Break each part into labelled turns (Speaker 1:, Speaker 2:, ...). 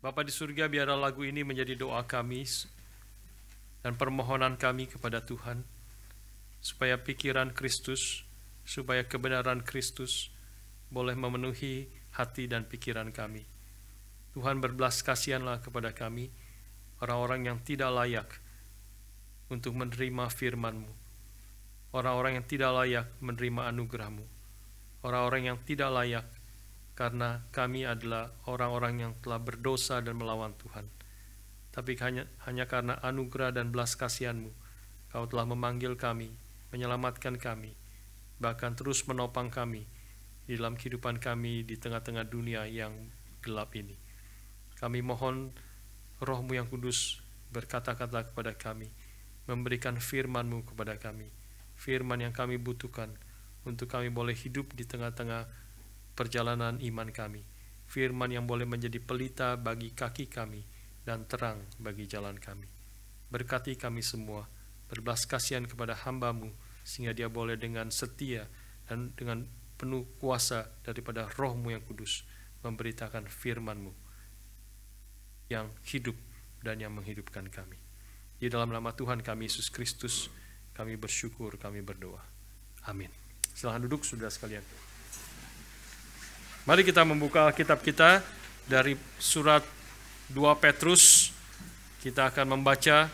Speaker 1: Bapa di surga, biarlah lagu ini menjadi doa kami dan permohonan kami kepada Tuhan, supaya pikiran Kristus, supaya kebenaran Kristus boleh memenuhi hati dan pikiran kami. Tuhan, berbelas kasihanlah kepada kami, orang-orang yang tidak layak untuk menerima firman-Mu, orang-orang yang tidak layak menerima anugerah-Mu, orang-orang yang tidak layak karena kami adalah orang-orang yang telah berdosa dan melawan Tuhan. Tapi hanya karena anugerah dan belas kasihan-Mu, Kau telah memanggil kami, menyelamatkan kami, bahkan terus menopang kami di dalam kehidupan kami di tengah-tengah dunia yang gelap ini. Kami mohon Roh-Mu yang kudus berkata-kata kepada kami, memberikan firman-Mu kepada kami, firman yang kami butuhkan untuk kami boleh hidup di tengah-tengah perjalanan iman kami, firman yang boleh menjadi pelita bagi kaki kami dan terang bagi jalan kami. Berkati kami semua, berbelas kasihan kepada hamba-Mu, sehingga dia boleh dengan setia dan dengan penuh kuasa daripada Roh-Mu yang kudus memberitakan firman-Mu yang hidup dan yang menghidupkan kami. Di dalam nama Tuhan kami Yesus Kristus, kami bersyukur, kami berdoa. Amin. Silakan duduk saudara sekalian. Mari kita membuka Alkitab kita dari surat 2 Petrus. Kita akan membaca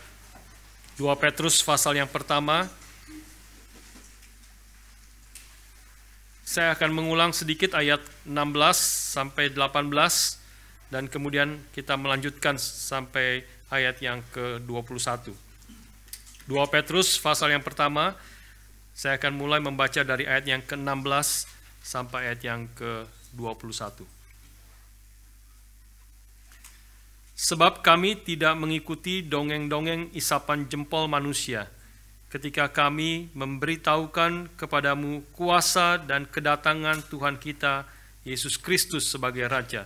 Speaker 1: 2 Petrus pasal yang pertama. Saya akan mengulang sedikit ayat 16 sampai 18 dan kemudian kita melanjutkan sampai ayat yang ke-21. 2 Petrus pasal yang pertama, saya akan mulai membaca dari ayat yang ke-16 sampai ayat yang ke-21. Sebab kami tidak mengikuti dongeng-dongeng isapan jempol manusia ketika kami memberitahukan kepadamu kuasa dan kedatangan Tuhan kita Yesus Kristus sebagai Raja.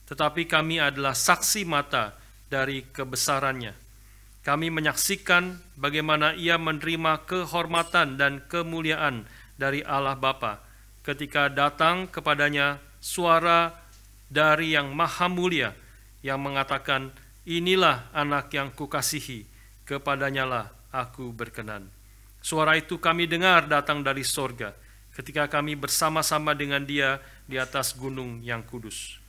Speaker 1: Tetapi kami adalah saksi mata dari kebesarannya. Kami menyaksikan bagaimana Ia menerima kehormatan dan kemuliaan dari Allah Bapa ketika datang kepadanya suara dari yang maha mulia yang mengatakan, inilah anak yang kukasihi, kepadanyalah aku berkenan. Suara itu kami dengar datang dari sorga ketika kami bersama-sama dengan Dia di atas gunung yang kudus.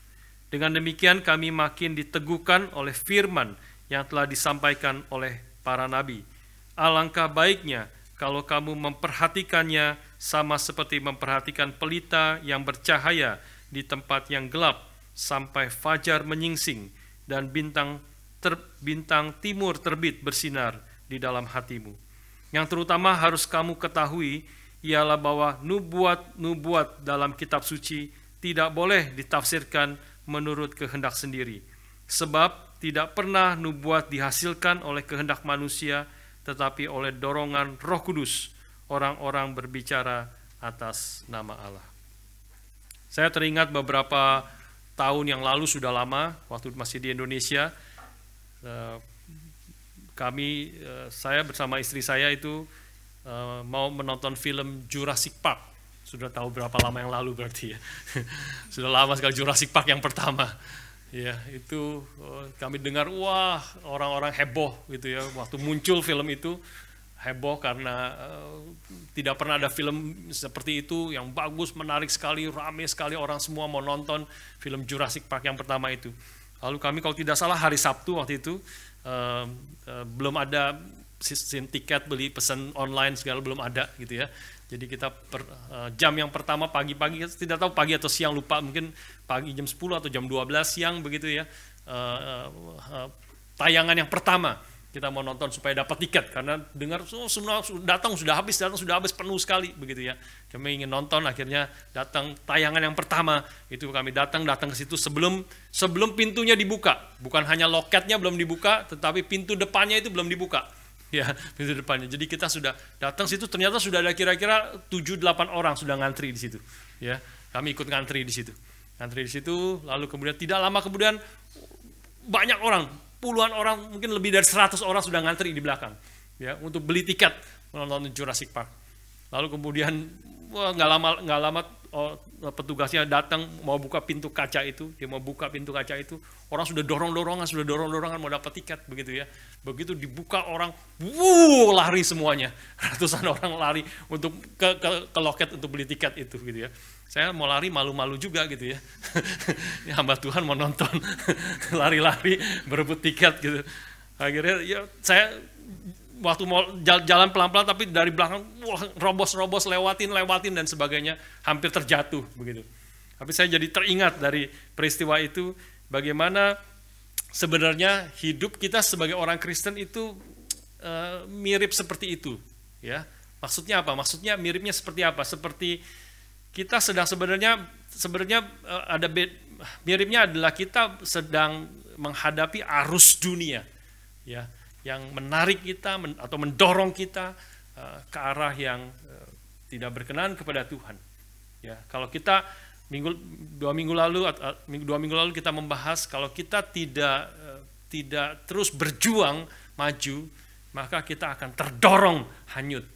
Speaker 1: Dengan demikian kami makin diteguhkan oleh firman yang telah disampaikan oleh para nabi. Alangkah baiknya kalau kamu memperhatikannya sama seperti memperhatikan pelita yang bercahaya di tempat yang gelap sampai fajar menyingsing dan bintang timur terbit bersinar di dalam hatimu. Yang terutama harus kamu ketahui ialah bahwa nubuat-nubuat dalam kitab suci tidak boleh ditafsirkan menurut kehendak sendiri. Sebab tidak pernah nubuat dihasilkan oleh kehendak manusia, tetapi oleh dorongan Roh Kudus, orang-orang berbicara atas nama Allah. Saya teringat beberapa tahun yang lalu, sudah lama, waktu masih di Indonesia, saya bersama istri saya itu mau menonton film Jurassic Park. Sudah tahu berapa lama yang lalu berarti ya. Sudah lama sekali Jurassic Park yang pertama. Ya, itu kami dengar, wah, orang-orang heboh gitu ya. Waktu muncul film itu heboh karena tidak pernah ada film seperti itu yang bagus, menarik sekali, ramai sekali, orang semua mau nonton film Jurassic Park yang pertama itu. Lalu kami kalau tidak salah hari Sabtu waktu itu belum ada sistem tiket, beli pesan online segala belum ada gitu ya. Jadi kita jam yang pertama pagi-pagi, tidak tahu pagi atau siang, lupa, mungkin pagi jam 10 atau jam 12 siang begitu ya. Tayangan yang pertama kita mau nonton supaya dapat tiket, karena dengar semua datang sudah habis penuh sekali begitu ya. Kami ingin nonton, akhirnya datang tayangan yang pertama itu, kami datang ke situ sebelum pintunya dibuka. Bukan hanya loketnya belum dibuka, tetapi pintu depannya itu belum dibuka. Ya, pintu depannya. Jadi kita sudah datang situ, ternyata sudah ada kira-kira 7-8 orang sudah ngantri di situ. Ya, kami ikut ngantri di situ. Lalu kemudian tidak lama kemudian banyak orang, puluhan orang, mungkin lebih dari 100 orang sudah ngantri di belakang. Ya, untuk beli tiket menonton Jurassic Park. Lalu kemudian nggak lama petugasnya datang mau buka pintu kaca itu, dia mau buka pintu kaca itu, orang sudah dorong-dorongan mau dapat tiket begitu ya. Begitu dibuka orang, lari semuanya, ratusan orang lari untuk ke loket untuk beli tiket itu gitu ya. Saya mau lari malu-malu juga gitu ya. Hamba Tuhan mau nonton, lari-lari berebut tiket gitu. Akhirnya ya saya waktu mau jalan pelan-pelan tapi dari belakang robos lewatin dan sebagainya, hampir terjatuh begitu. Tapi saya jadi teringat dari peristiwa itu bagaimana sebenarnya hidup kita sebagai orang Kristen itu mirip seperti itu ya. Maksudnya apa? Maksudnya miripnya seperti apa? Seperti kita sedang sebenarnya ada miripnya adalah kita sedang menghadapi arus dunia ya, yang menarik kita atau mendorong kita ke arah yang tidak berkenan kepada Tuhan. Ya, kalau kita dua minggu lalu kita membahas kalau kita tidak terus berjuang maju, maka kita akan terdorong hanyut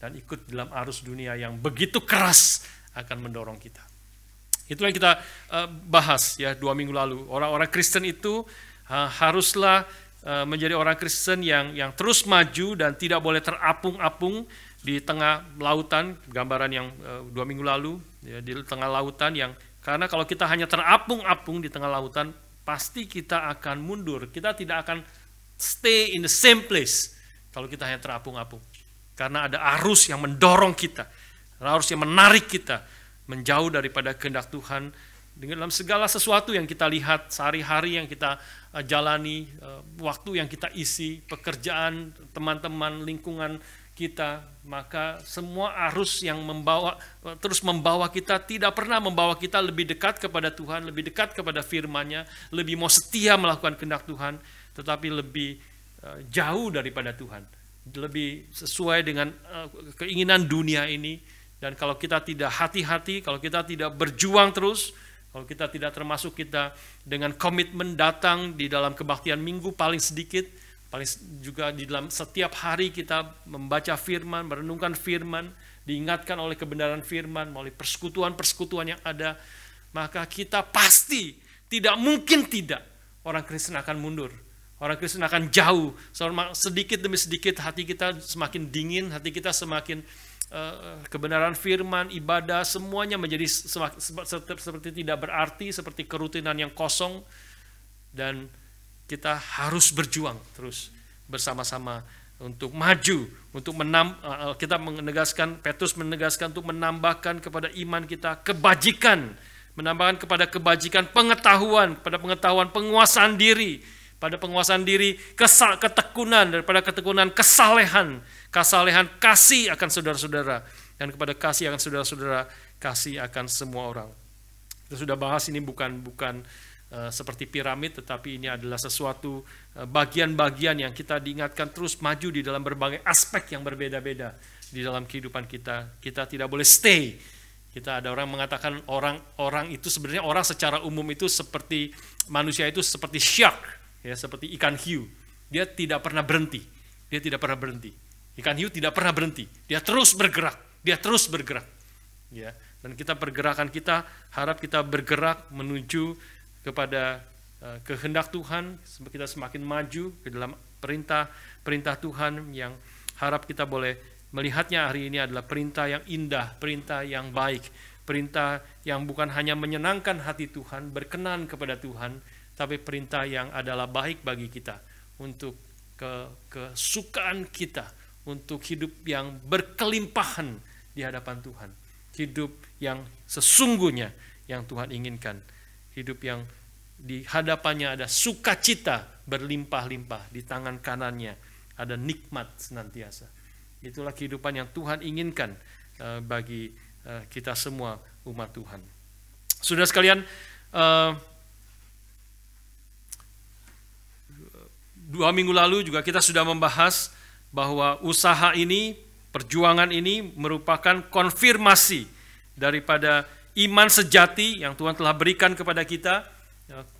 Speaker 1: dan ikut dalam arus dunia yang begitu keras akan mendorong kita. Itulah yang kita bahas ya 2 minggu lalu. Orang-orang Kristen itu haruslah menjadi orang Kristen yang terus maju dan tidak boleh terapung-apung di tengah lautan, gambaran yang 2 minggu lalu ya, di tengah lautan yang karena kalau kita hanya terapung-apung di tengah lautan pasti kita akan mundur, kita tidak akan stay in the same place kalau kita hanya terapung-apung, karena ada arus yang mendorong kita, arus yang menarik kita menjauh daripada kehendak Tuhan. Dalam segala sesuatu yang kita lihat sehari-hari yang kita jalani, waktu yang kita isi, pekerjaan, teman-teman, lingkungan kita, maka semua arus yang terus membawa kita tidak pernah membawa kita lebih dekat kepada Tuhan, lebih dekat kepada firman-Nya, lebih mau setia melakukan kehendak Tuhan, tetapi lebih jauh daripada Tuhan, lebih sesuai dengan keinginan dunia ini. Dan kalau kita tidak hati-hati, kalau kita tidak berjuang terus, kalau kita tidak termasuk kita dengan komitmen datang di dalam kebaktian minggu paling sedikit, paling juga di dalam setiap hari kita membaca firman, merenungkan firman, diingatkan oleh kebenaran firman, melalui persekutuan-persekutuan yang ada, maka kita pasti tidak mungkin tidak orang Kristen akan mundur. Orang Kristen akan jauh, sedikit demi sedikit hati kita semakin dingin, hati kita semakin kebenaran firman, ibadah, semuanya menjadi seperti tidak berarti, seperti kerutinan yang kosong, dan kita harus berjuang terus bersama-sama untuk maju, untuk kita menegaskan, Petrus menegaskan untuk menambahkan kepada iman kita kebajikan, menambahkan kepada kebajikan pengetahuan, kepada pengetahuan penguasaan diri, pada penguasaan diri ketekunan, daripada ketekunan kesalehan kasih akan saudara-saudara, dan kepada kasih akan saudara-saudara kasih akan semua orang. Kita sudah bahas ini bukan seperti piramid, tetapi ini adalah sesuatu bagian-bagian yang kita diingatkan terus maju di dalam berbagai aspek yang berbeda-beda di dalam kehidupan kita. Kita tidak boleh stay. Kita ada orang mengatakan orang itu sebenarnya orang secara umum itu seperti manusia itu seperti shark, ya, seperti ikan hiu. Dia tidak pernah berhenti. Ikan hiu tidak pernah berhenti. Dia terus bergerak. Ya. Dan pergerakan kita harap kita bergerak menuju kepada kehendak Tuhan, kita semakin maju ke dalam perintah Tuhan yang harap kita boleh melihatnya hari ini adalah perintah yang indah, perintah yang baik, perintah yang bukan hanya menyenangkan hati Tuhan, berkenan kepada Tuhan, tapi perintah yang adalah baik bagi kita untuk kesukaan kita, untuk hidup yang berkelimpahan di hadapan Tuhan, hidup yang sesungguhnya yang Tuhan inginkan, hidup yang di hadapannya ada sukacita berlimpah-limpah, di tangan kanannya ada nikmat senantiasa. Itulah kehidupan yang Tuhan inginkan bagi kita semua umat Tuhan. Saudara sekalian, 2 minggu lalu juga kita sudah membahas bahwa usaha ini, perjuangan ini merupakan konfirmasi daripada iman sejati yang Tuhan telah berikan kepada kita,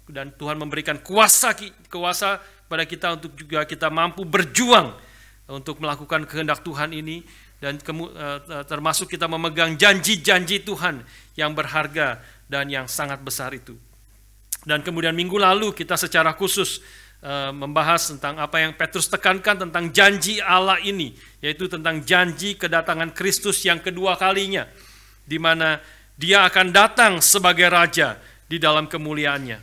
Speaker 1: dan Tuhan memberikan kuasa kepada kita untuk juga kita mampu berjuang untuk melakukan kehendak Tuhan ini, dan termasuk kita memegang janji-janji Tuhan yang berharga dan yang sangat besar itu. Dan kemudian minggu lalu kita secara khusus membahas tentang apa yang Petrus tekankan tentang janji Allah ini, yaitu tentang janji kedatangan Kristus yang kedua kalinya, di mana Dia akan datang sebagai Raja di dalam kemuliaannya,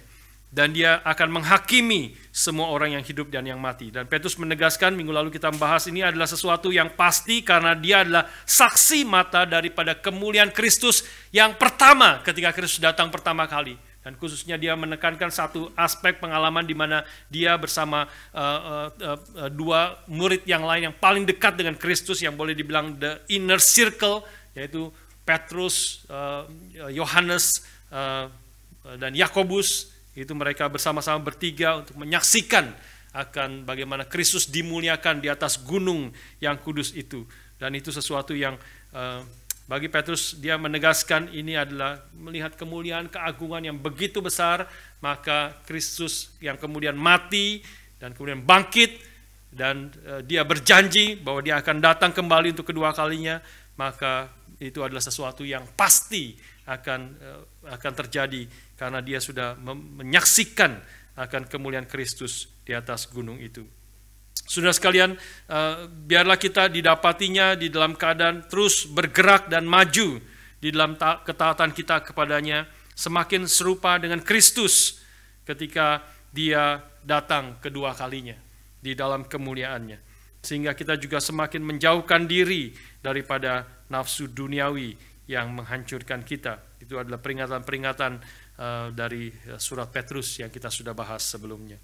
Speaker 1: dan Dia akan menghakimi semua orang yang hidup dan yang mati. Dan Petrus menegaskan, minggu lalu kita membahas, ini adalah sesuatu yang pasti karena Dia adalah saksi mata daripada kemuliaan Kristus yang pertama ketika Kristus datang pertama kali. Dan khususnya Dia menekankan satu aspek pengalaman di mana Dia bersama dua murid yang lain yang paling dekat dengan Kristus, yang boleh dibilang the inner circle, yaitu Petrus, Yohanes, dan Yakobus. Itu mereka bersama-sama bertiga untuk menyaksikan akan bagaimana Kristus dimuliakan di atas gunung yang kudus itu. Dan itu sesuatu yang bagi Petrus, dia menegaskan ini adalah melihat kemuliaan, keagungan yang begitu besar, maka Kristus yang kemudian mati dan kemudian bangkit, dan dia berjanji bahwa dia akan datang kembali untuk kedua kalinya, maka itu adalah sesuatu yang pasti akan terjadi karena dia sudah menyaksikan akan kemuliaan Kristus di atas gunung itu. Saudara sekalian, biarlah kita didapatinya di dalam keadaan terus bergerak dan maju di dalam ketaatan kita kepadanya, semakin serupa dengan Kristus ketika Dia datang kedua kalinya di dalam kemuliaannya. Sehingga kita juga semakin menjauhkan diri daripada nafsu duniawi yang menghancurkan kita. Itu adalah peringatan-peringatan dari surat Petrus yang kita sudah bahas sebelumnya.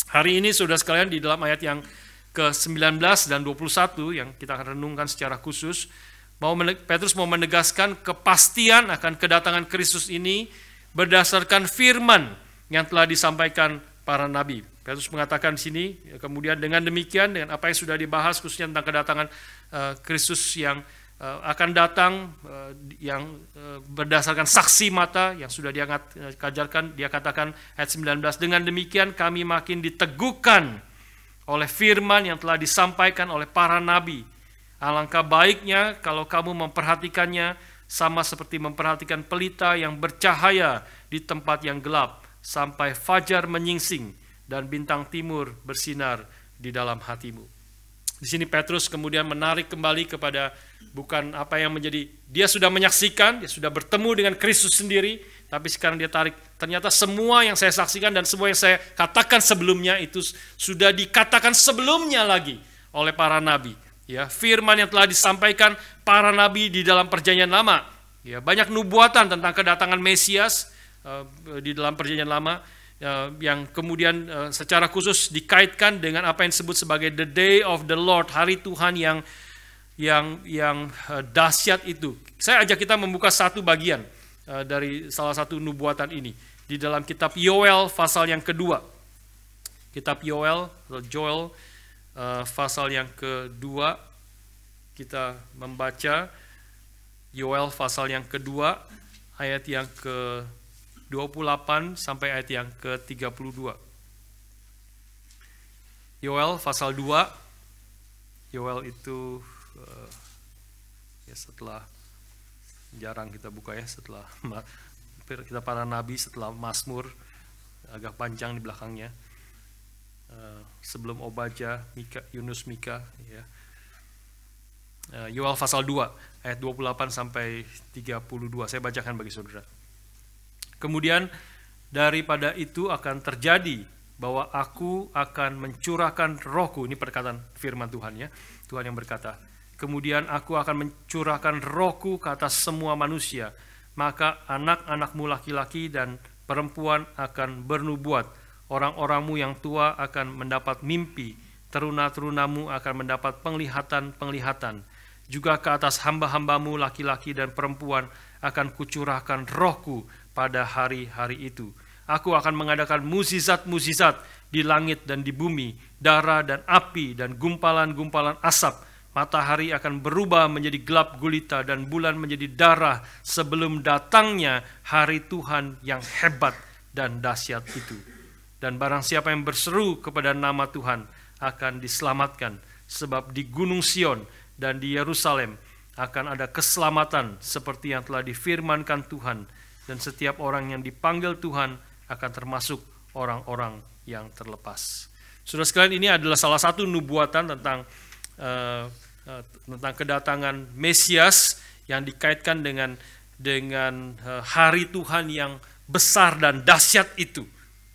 Speaker 1: Hari ini saudara sekalian, di dalam ayat yang ke-19 dan 21 yang kita akan renungkan secara khusus, Petrus mau menegaskan kepastian akan kedatangan Kristus ini berdasarkan firman yang telah disampaikan para nabi. Petrus mengatakan di sini, kemudian dengan demikian, dengan apa yang sudah dibahas khususnya tentang kedatangan Kristus yang akan datang, yang berdasarkan saksi mata yang sudah dia katakan ayat 19, dengan demikian kami makin diteguhkan oleh firman yang telah disampaikan oleh para nabi. Alangkah baiknya kalau kamu memperhatikannya sama seperti memperhatikan pelita yang bercahaya di tempat yang gelap sampai fajar menyingsing dan bintang timur bersinar di dalam hatimu. Di sini Petrus kemudian menarik kembali kepada bukan apa yang menjadi, dia sudah menyaksikan, dia sudah bertemu dengan Kristus sendiri, tapi sekarang dia tarik, ternyata semua yang saya saksikan dan semua yang saya katakan sebelumnya itu sudah dikatakan sebelumnya lagi oleh para nabi. Ya, firman yang telah disampaikan para nabi di dalam perjanjian lama. Ya, banyak nubuatan tentang kedatangan Mesias di dalam perjanjian lama, yang kemudian secara khusus dikaitkan dengan apa yang disebut sebagai the day of the Lord, hari Tuhan yang dahsyat itu. Saya ajak kita membuka satu bagian dari salah satu nubuatan ini di dalam kitab Yoel pasal yang kedua. Kitab Yoel pasal yang kedua, kita membaca Yoel pasal yang kedua ayat yang ke 28 sampai ayat yang ke-32. Yoel pasal 2. Yoel itu ya setelah, jarang kita buka ya, setelah kita para nabi, setelah Mazmur, agak panjang di belakangnya. Sebelum Obadja, Yunus, Mika, ya. Yoel pasal 2 ayat 28 sampai 32. Saya bacakan bagi saudara. Kemudian daripada itu akan terjadi bahwa aku akan mencurahkan rohku, ini perkataan firman Tuhan ya, Tuhan yang berkata, kemudian aku akan mencurahkan rohku ke atas semua manusia, maka anak-anakmu laki-laki dan perempuan akan bernubuat, orang-orangmu yang tua akan mendapat mimpi, teruna-terunamu akan mendapat penglihatan-penglihatan, juga ke atas hamba-hambamu laki-laki dan perempuan akan kucurahkan rohku pada hari-hari itu. Aku akan mengadakan mukjizat-mukjizat di langit dan di bumi, darah dan api dan gumpalan-gumpalan asap. Matahari akan berubah menjadi gelap gulita dan bulan menjadi darah sebelum datangnya hari Tuhan yang hebat dan dahsyat itu. Dan barang siapa yang berseru kepada nama Tuhan akan diselamatkan, sebab di Gunung Sion dan di Yerusalem akan ada keselamatan seperti yang telah difirmankan Tuhan, dan setiap orang yang dipanggil Tuhan akan termasuk orang-orang yang terlepas. Saudara sekalian, ini adalah salah satu nubuatan tentang kedatangan Mesias yang dikaitkan dengan hari Tuhan yang besar dan dahsyat itu.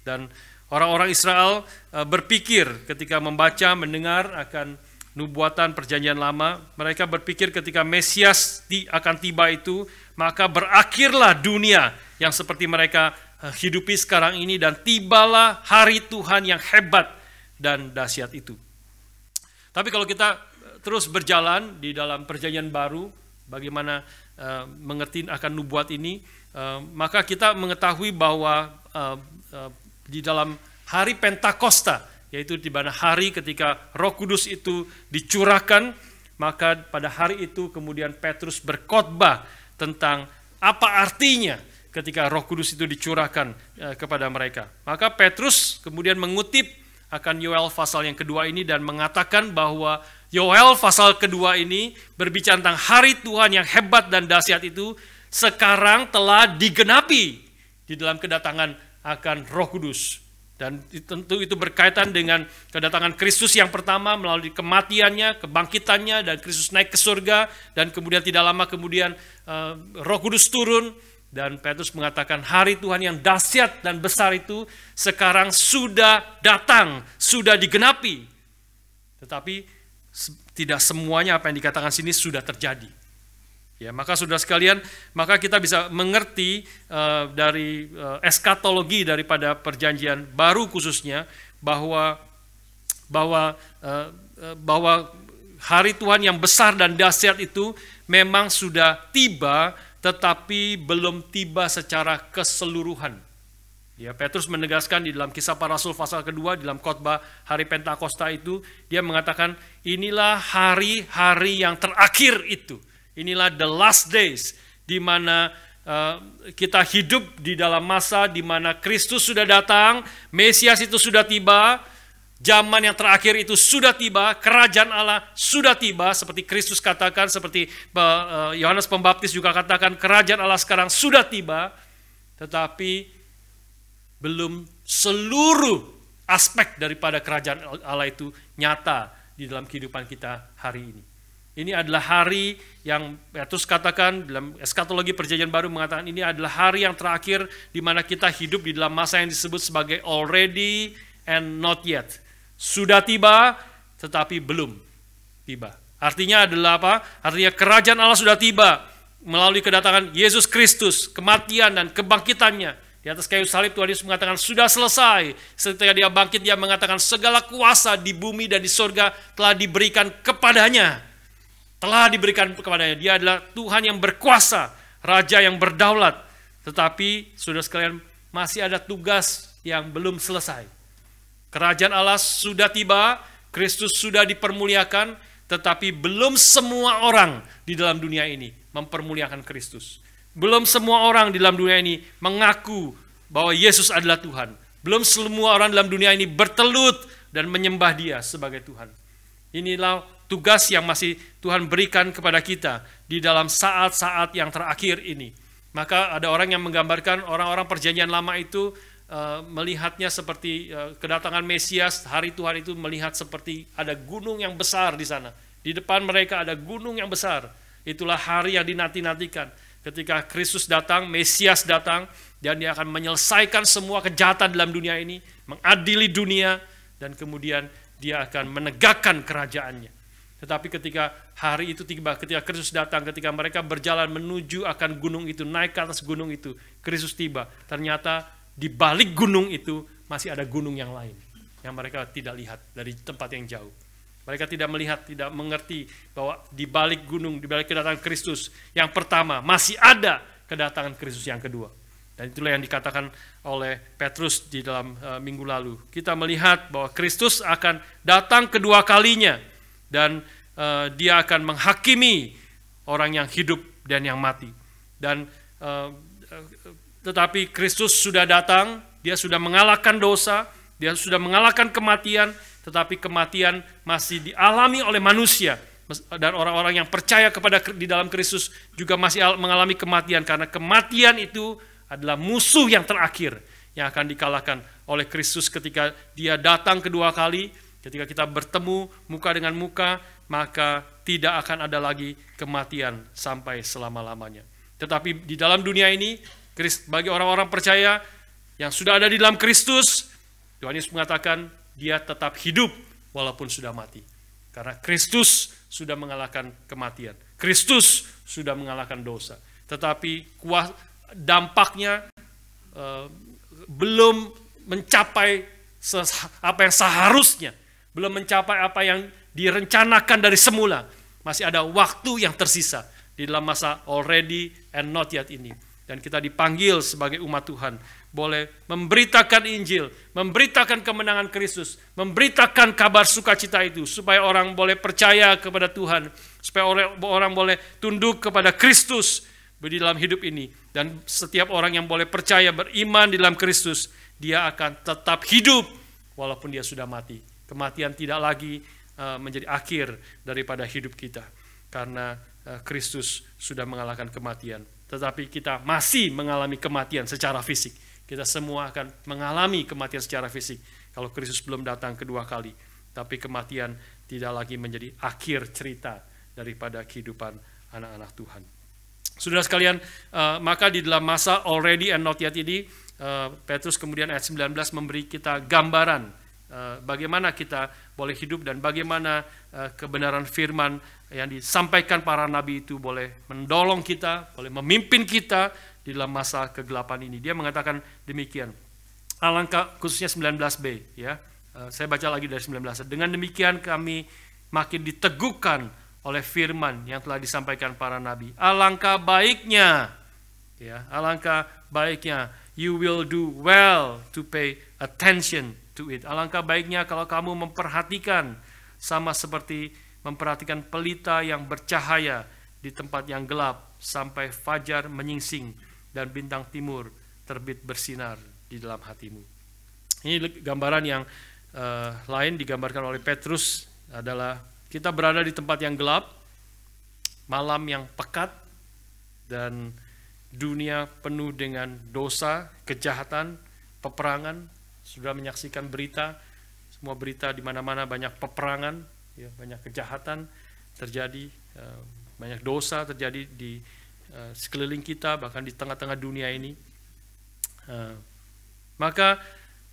Speaker 1: Dan orang-orang Israel berpikir ketika membaca, mendengar akan nubuatan perjanjian lama, mereka berpikir ketika Mesias akan tiba itu, maka berakhirlah dunia yang seperti mereka hidupi sekarang ini, dan tibalah hari Tuhan yang hebat dan dahsyat itu. Tapi kalau kita terus berjalan di dalam perjanjian baru, bagaimana mengerti akan nubuat ini, maka kita mengetahui bahwa di dalam hari Pentakosta, yaitu di mana hari ketika Roh Kudus itu dicurahkan, maka pada hari itu kemudian Petrus berkhotbah tentang apa artinya ketika Roh Kudus itu dicurahkan kepada mereka. Maka Petrus kemudian mengutip akan Yoel pasal yang kedua ini dan mengatakan bahwa Yoel pasal kedua ini berbicara tentang hari Tuhan yang hebat dan dahsyat itu sekarang telah digenapi di dalam kedatangan akan Roh Kudus. Dan tentu itu berkaitan dengan kedatangan Kristus yang pertama melalui kematiannya, kebangkitannya, dan Kristus naik ke surga, dan kemudian tidak lama kemudian Roh Kudus turun, dan Petrus mengatakan hari Tuhan yang dahsyat dan besar itu sekarang sudah datang, sudah digenapi. Tetapi tidak semuanya apa yang dikatakan sini sudah terjadi. Ya, maka saudara sekalian, maka kita bisa mengerti dari eskatologi daripada perjanjian baru khususnya bahwa hari Tuhan yang besar dan dahsyat itu memang sudah tiba, tetapi belum tiba secara keseluruhan. Ya, Petrus menegaskan di dalam Kisah Para Rasul pasal kedua, di dalam khotbah hari Pentakosta itu, dia mengatakan inilah hari-hari yang terakhir itu. Inilah the last days, di mana kita hidup di dalam masa di mana Kristus sudah datang, Mesias itu sudah tiba, zaman yang terakhir itu sudah tiba, kerajaan Allah sudah tiba, seperti Kristus katakan, seperti Yohanes Pembaptis juga katakan, kerajaan Allah sekarang sudah tiba, tetapi belum seluruh aspek daripada kerajaan Allah itu nyata di dalam kehidupan kita hari ini. Ini adalah hari yang Petrus katakan dalam eskatologi perjanjian baru, mengatakan ini adalah hari yang terakhir di mana kita hidup di dalam masa yang disebut sebagai already and not yet. Sudah tiba tetapi belum tiba. Artinya adalah apa? Artinya kerajaan Allah sudah tiba melalui kedatangan Yesus Kristus, kematian dan kebangkitannya. Di atas kayu salib Tuhan Yesus mengatakan sudah selesai. Setelah dia bangkit, dia mengatakan segala kuasa di bumi dan di surga telah diberikan kepadanya. Telah diberikan kepadanya. Dia adalah Tuhan yang berkuasa, Raja yang berdaulat. Tetapi saudara sekalian, masih ada tugas yang belum selesai. Kerajaan Allah sudah tiba, Kristus sudah dipermuliakan, tetapi belum semua orang di dalam dunia ini mempermuliakan Kristus. Belum semua orang di dalam dunia ini mengaku bahwa Yesus adalah Tuhan. Belum semua orang dalam dunia ini bertelut dan menyembah Dia sebagai Tuhan. Inilah tugas yang masih Tuhan berikan kepada kita di dalam saat-saat yang terakhir ini. Maka ada orang yang menggambarkan orang-orang perjanjian lama itu melihatnya seperti kedatangan Mesias, hari Tuhan itu melihat seperti ada gunung yang besar di sana. Di depan mereka ada gunung yang besar. Itulah hari yang dinanti-nantikan. Ketika Kristus datang, Mesias datang, dan Dia akan menyelesaikan semua kejahatan dalam dunia ini, mengadili dunia, dan kemudian Dia akan menegakkan kerajaannya. Tetapi ketika hari itu tiba, ketika Kristus datang, ketika mereka berjalan menuju akan gunung itu, naik ke atas gunung itu, Kristus tiba. Ternyata di balik gunung itu masih ada gunung yang lain, yang mereka tidak lihat dari tempat yang jauh. Mereka tidak melihat, tidak mengerti bahwa di balik gunung, di balik kedatangan Kristus yang pertama, masih ada kedatangan Kristus yang kedua. Dan itulah yang dikatakan oleh Petrus di dalam minggu lalu. Kita melihat bahwa Kristus akan datang kedua kalinya, dan Dia akan menghakimi orang yang hidup dan yang mati. Dan tetapi Kristus sudah datang, Dia sudah mengalahkan dosa, Dia sudah mengalahkan kematian, tetapi kematian masih dialami oleh manusia Dan orang-orang yang percaya di dalam Kristus juga masih mengalami kematian, karena kematian itu adalah musuh yang terakhir yang akan dikalahkan oleh Kristus ketika dia datang kedua kali. Ketika kita bertemu muka dengan muka, maka tidak akan ada lagi kematian sampai selama-lamanya. Tetapi di dalam dunia ini, bagi orang-orang percaya yang sudah ada di dalam Kristus, Tuhan Yesus mengatakan dia tetap hidup walaupun sudah mati. Karena Kristus sudah mengalahkan kematian. Kristus sudah mengalahkan dosa. Tetapi dampaknya belum mencapai apa yang seharusnya. Belum mencapai apa yang direncanakan dari semula. Masih ada waktu yang tersisa di dalam masa already and not yet ini. Dan kita dipanggil sebagai umat Tuhan, boleh memberitakan Injil, memberitakan kemenangan Kristus, memberitakan kabar sukacita itu, supaya orang boleh percaya kepada Tuhan, supaya orang boleh tunduk kepada Kristus di dalam hidup ini. Dan setiap orang yang boleh percaya, beriman di dalam Kristus, dia akan tetap hidup walaupun dia sudah mati. Kematian tidak lagi menjadi akhir daripada hidup kita, karena Kristus sudah mengalahkan kematian. Tetapi kita masih mengalami kematian secara fisik. Kita semua akan mengalami kematian secara fisik kalau Kristus belum datang kedua kali. Tapi kematian tidak lagi menjadi akhir cerita daripada kehidupan anak-anak Tuhan. Saudara sekalian, maka di dalam masa already and not yet ini, Petrus kemudian ayat 19 memberi kita gambaran bagaimana kita boleh hidup dan bagaimana kebenaran firman yang disampaikan para nabi itu boleh mendolong kita, boleh memimpin kita di dalam masa kegelapan ini. Dia mengatakan demikian. Alangkah, khususnya 19b, ya. Saya baca lagi dari 19. Dengan demikian kami makin diteguhkan oleh firman yang telah disampaikan para nabi. Alangkah baiknya, ya, alangkah baiknya, you will do well to pay attention to it. Alangkah baiknya kalau kamu memperhatikan, sama seperti memperhatikan pelita yang bercahaya di tempat yang gelap sampai fajar menyingsing dan bintang timur terbit bersinar di dalam hatimu. Ini gambaran yang lain digambarkan oleh Petrus adalah kita berada di tempat yang gelap, malam yang pekat, dan dunia penuh dengan dosa, kejahatan, peperangan. Sudah menyaksikan berita, semua berita di mana-mana banyak peperangan, ya, banyak kejahatan terjadi, banyak dosa terjadi di sekeliling kita, bahkan di tengah-tengah dunia ini. Maka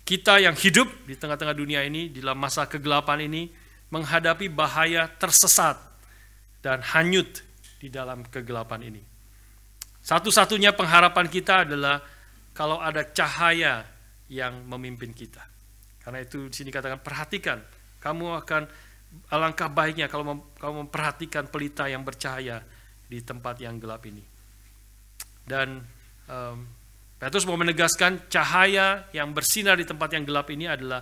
Speaker 1: kita yang hidup di tengah-tengah dunia ini, di dalam masa kegelapan ini, menghadapi bahaya tersesat dan hanyut di dalam kegelapan ini. Satu-satunya pengharapan kita adalah kalau ada cahaya yang memimpin kita. Karena itu di sini katakan, perhatikan, kamu akan, alangkah baiknya kalau kamu memperhatikan pelita yang bercahaya di tempat yang gelap ini. Dan Petrus mau menegaskan cahaya yang bersinar di tempat yang gelap ini adalah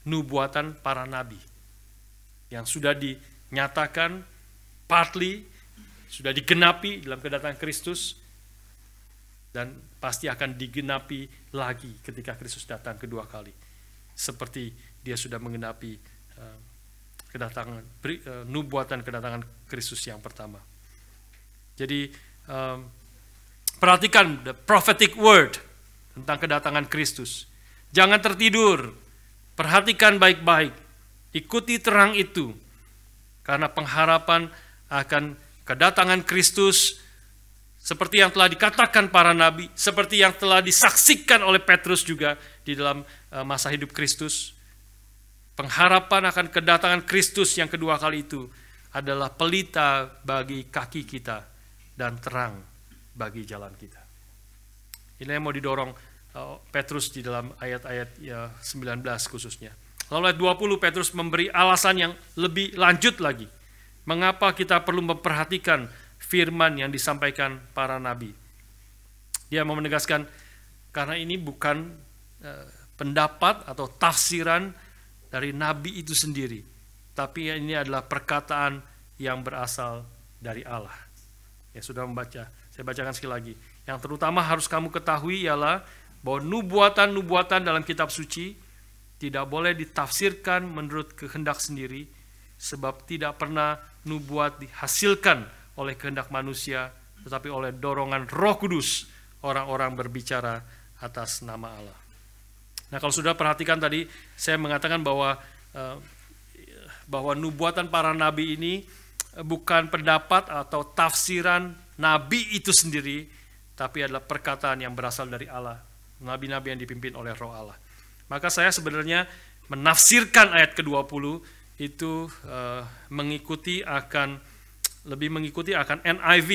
Speaker 1: nubuatan para nabi yang sudah dinyatakan partly, sudah digenapi dalam kedatangan Kristus, dan pasti akan digenapi lagi ketika Kristus datang kedua kali, seperti dia sudah menggenapi nubuatan kedatangan Kristus yang pertama. Jadi perhatikan the prophetic word tentang kedatangan Kristus. Jangan tertidur, perhatikan baik-baik, ikuti terang itu, karena pengharapan akan kedatangan Kristus seperti yang telah dikatakan para nabi, seperti yang telah disaksikan oleh Petrus juga di dalam masa hidup Kristus. Pengharapan akan kedatangan Kristus yang kedua kali itu adalah pelita bagi kaki kita dan terang bagi jalan kita. Ini yang mau didorong Petrus di dalam ayat-ayat 19 khususnya. Lalu ayat 20 Petrus memberi alasan yang lebih lanjut lagi. Mengapa kita perlu memperhatikan firman yang disampaikan para nabi. Dia mau menegaskan, karena ini bukan pendapat atau tafsiran dari nabi itu sendiri, tapi ini adalah perkataan yang berasal dari Allah. Ya, sudah membaca, saya bacakan sekali lagi. Yang terutama harus kamu ketahui ialah bahwa nubuatan-nubuatan dalam kitab suci tidak boleh ditafsirkan menurut kehendak sendiri, sebab tidak pernah nubuat dihasilkan oleh kehendak manusia, tetapi oleh dorongan Roh Kudus orang-orang berbicara atas nama Allah. Nah, kalau sudah perhatikan tadi saya mengatakan bahwa nubuatan para nabi ini bukan pendapat atau tafsiran nabi itu sendiri, tapi adalah perkataan yang berasal dari Allah, nabi-nabi yang dipimpin oleh Roh Allah. Maka saya sebenarnya menafsirkan ayat ke-20 itu lebih mengikuti akan NIV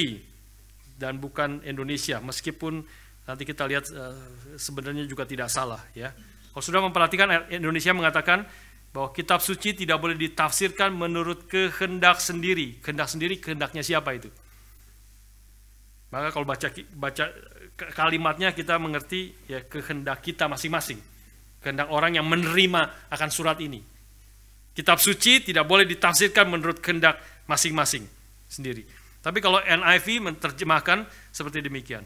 Speaker 1: dan bukan Indonesia, meskipun nanti kita lihat sebenarnya juga tidak salah ya. Kalau sudah memperhatikan, Indonesia mengatakan bahwa kitab suci tidak boleh ditafsirkan menurut kehendak sendiri. Kehendak sendiri, kehendaknya siapa itu? Maka kalau baca kalimatnya kita mengerti ya, kehendak kita masing-masing. Kehendak orang yang menerima akan surat ini. Kitab suci tidak boleh ditafsirkan menurut kehendak masing-masing sendiri. Tapi kalau NIV menerjemahkan seperti demikian.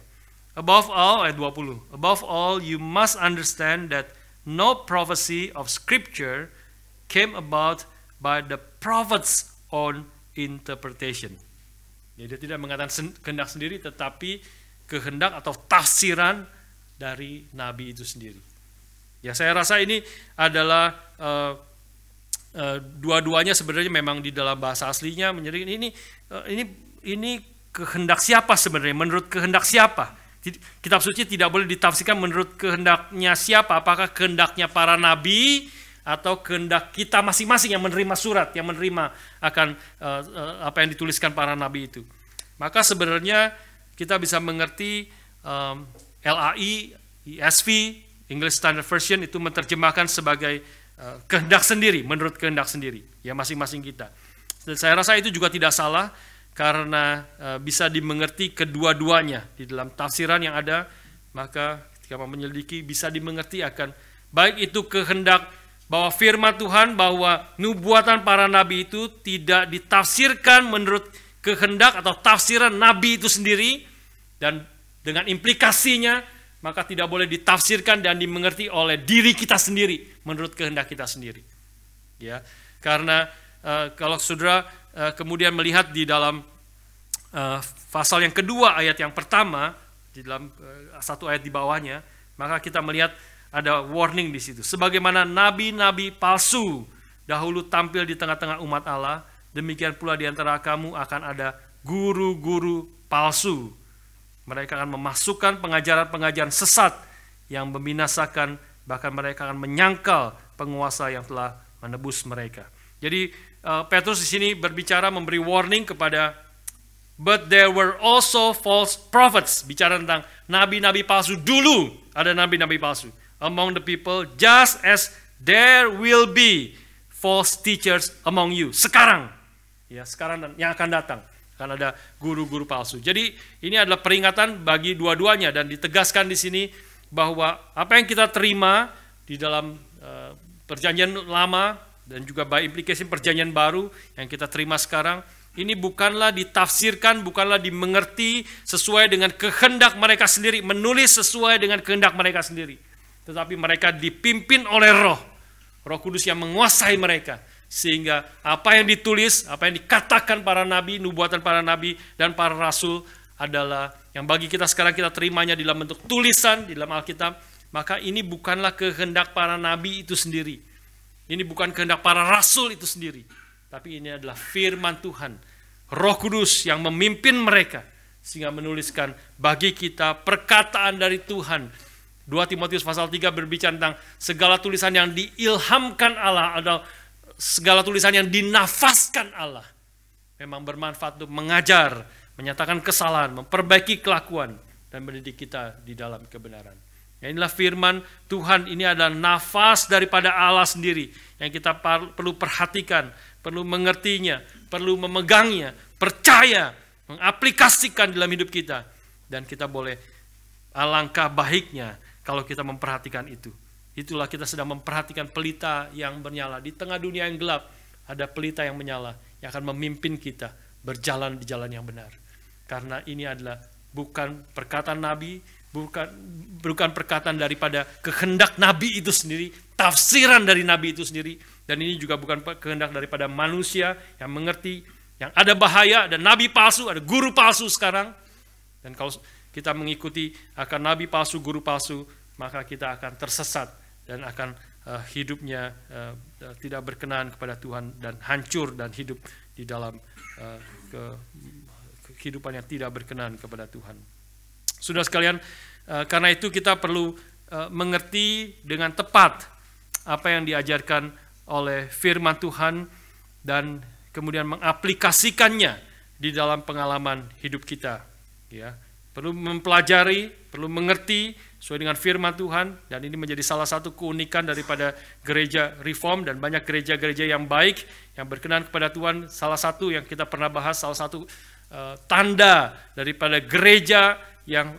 Speaker 1: Above all, ayat 20. Above all, you must understand that no prophecy of Scripture came about by the prophet's own interpretation. Jadi dia tidak mengatakan kehendak sendiri, tetapi kehendak atau tafsiran dari nabi itu sendiri. Ya, saya rasa ini adalah dua-duanya sebenarnya memang di dalam bahasa aslinya menjadi ini kehendak siapa sebenarnya, menurut kehendak siapa. Kitab suci tidak boleh ditafsirkan menurut kehendaknya siapa, apakah kehendaknya para nabi atau kehendak kita masing-masing yang menerima surat, yang menerima akan apa yang dituliskan para nabi itu. Maka sebenarnya kita bisa mengerti LAI, ESV, English Standard Version itu menerjemahkan sebagai kehendak sendiri, menurut kehendak sendiri, ya masing-masing kita. Dan saya rasa itu juga tidak salah, karena bisa dimengerti kedua-duanya di dalam tafsiran yang ada. Maka ketika menyelidiki bisa dimengerti akan baik itu kehendak bahwa firman Tuhan, bahwa nubuatan para nabi itu tidak ditafsirkan menurut kehendak atau tafsiran nabi itu sendiri, dan dengan implikasinya maka tidak boleh ditafsirkan dan dimengerti oleh diri kita sendiri menurut kehendak kita sendiri. Ya, karena kalau saudara kemudian melihat di dalam pasal yang kedua ayat yang pertama, di dalam satu ayat di bawahnya, maka kita melihat ada warning di situ. Sebagaimana nabi-nabi palsu dahulu tampil di tengah-tengah umat Allah, demikian pula di antara kamu akan ada guru-guru palsu. Mereka akan memasukkan pengajaran-pengajaran sesat yang membinasakan, bahkan mereka akan menyangkal penguasa yang telah menebus mereka. Jadi Petrus di sini berbicara, memberi warning kepada, but there were also false prophets, bicara tentang nabi-nabi palsu. Dulu ada nabi-nabi palsu among the people, just as there will be false teachers among you. Sekarang, ya sekarang dan yang akan datang akan ada guru-guru palsu. Jadi ini adalah peringatan bagi dua-duanya, dan ditegaskan di sini bahwa apa yang kita terima di dalam perjanjian lama dan juga by implication perjanjian baru yang kita terima sekarang, ini bukanlah ditafsirkan, bukanlah dimengerti sesuai dengan kehendak mereka sendiri, menulis sesuai dengan kehendak mereka sendiri. Tetapi mereka dipimpin oleh Roh Kudus yang menguasai mereka. Sehingga apa yang ditulis, apa yang dikatakan para nabi, nubuatan para nabi dan para rasul adalah yang bagi kita sekarang kita terimanya dalam bentuk tulisan di dalam Alkitab. Maka ini bukanlah kehendak para nabi itu sendiri. Ini bukan kehendak para rasul itu sendiri. Tapi ini adalah firman Tuhan, Roh Kudus yang memimpin mereka sehingga menuliskan bagi kita perkataan dari Tuhan. 2 Timotius pasal 3 berbicara tentang segala tulisan yang diilhamkan Allah, atau segala tulisan yang dinafaskan Allah, memang bermanfaat untuk mengajar, menyatakan kesalahan, memperbaiki kelakuan, dan mendidik kita di dalam kebenaran. Ya, inilah firman Tuhan, ini adalah nafas daripada Allah sendiri yang kita perlu perhatikan, perlu mengertinya, perlu memegangnya, percaya, mengaplikasikan dalam hidup kita. Dan kita boleh, alangkah baiknya kalau kita memperhatikan itu. Itulah kita sedang memperhatikan pelita yang menyala. Di tengah dunia yang gelap, ada pelita yang menyala, yang akan memimpin kita berjalan di jalan yang benar. Karena ini adalah bukan perkataan nabi, bukan perkataan daripada kehendak nabi itu sendiri, tafsiran dari nabi itu sendiri. Dan ini juga bukan kehendak daripada manusia yang mengerti, yang ada bahaya, ada nabi palsu, ada guru palsu sekarang. Dan kalau kita mengikuti akan nabi palsu, guru palsu, maka kita akan tersesat dan akan hidupnya tidak berkenan kepada Tuhan dan hancur dan hidup di dalam kehidupan yang tidak berkenan kepada Tuhan. Saudara sekalian, karena itu kita perlu mengerti dengan tepat apa yang diajarkan oleh firman Tuhan dan kemudian mengaplikasikannya di dalam pengalaman hidup kita. Ya, perlu mempelajari, perlu mengerti sesuai dengan firman Tuhan, dan ini menjadi salah satu keunikan daripada gereja Reform dan banyak gereja-gereja yang baik yang berkenan kepada Tuhan. Salah satu yang kita pernah bahas, salah satu tanda daripada gereja yang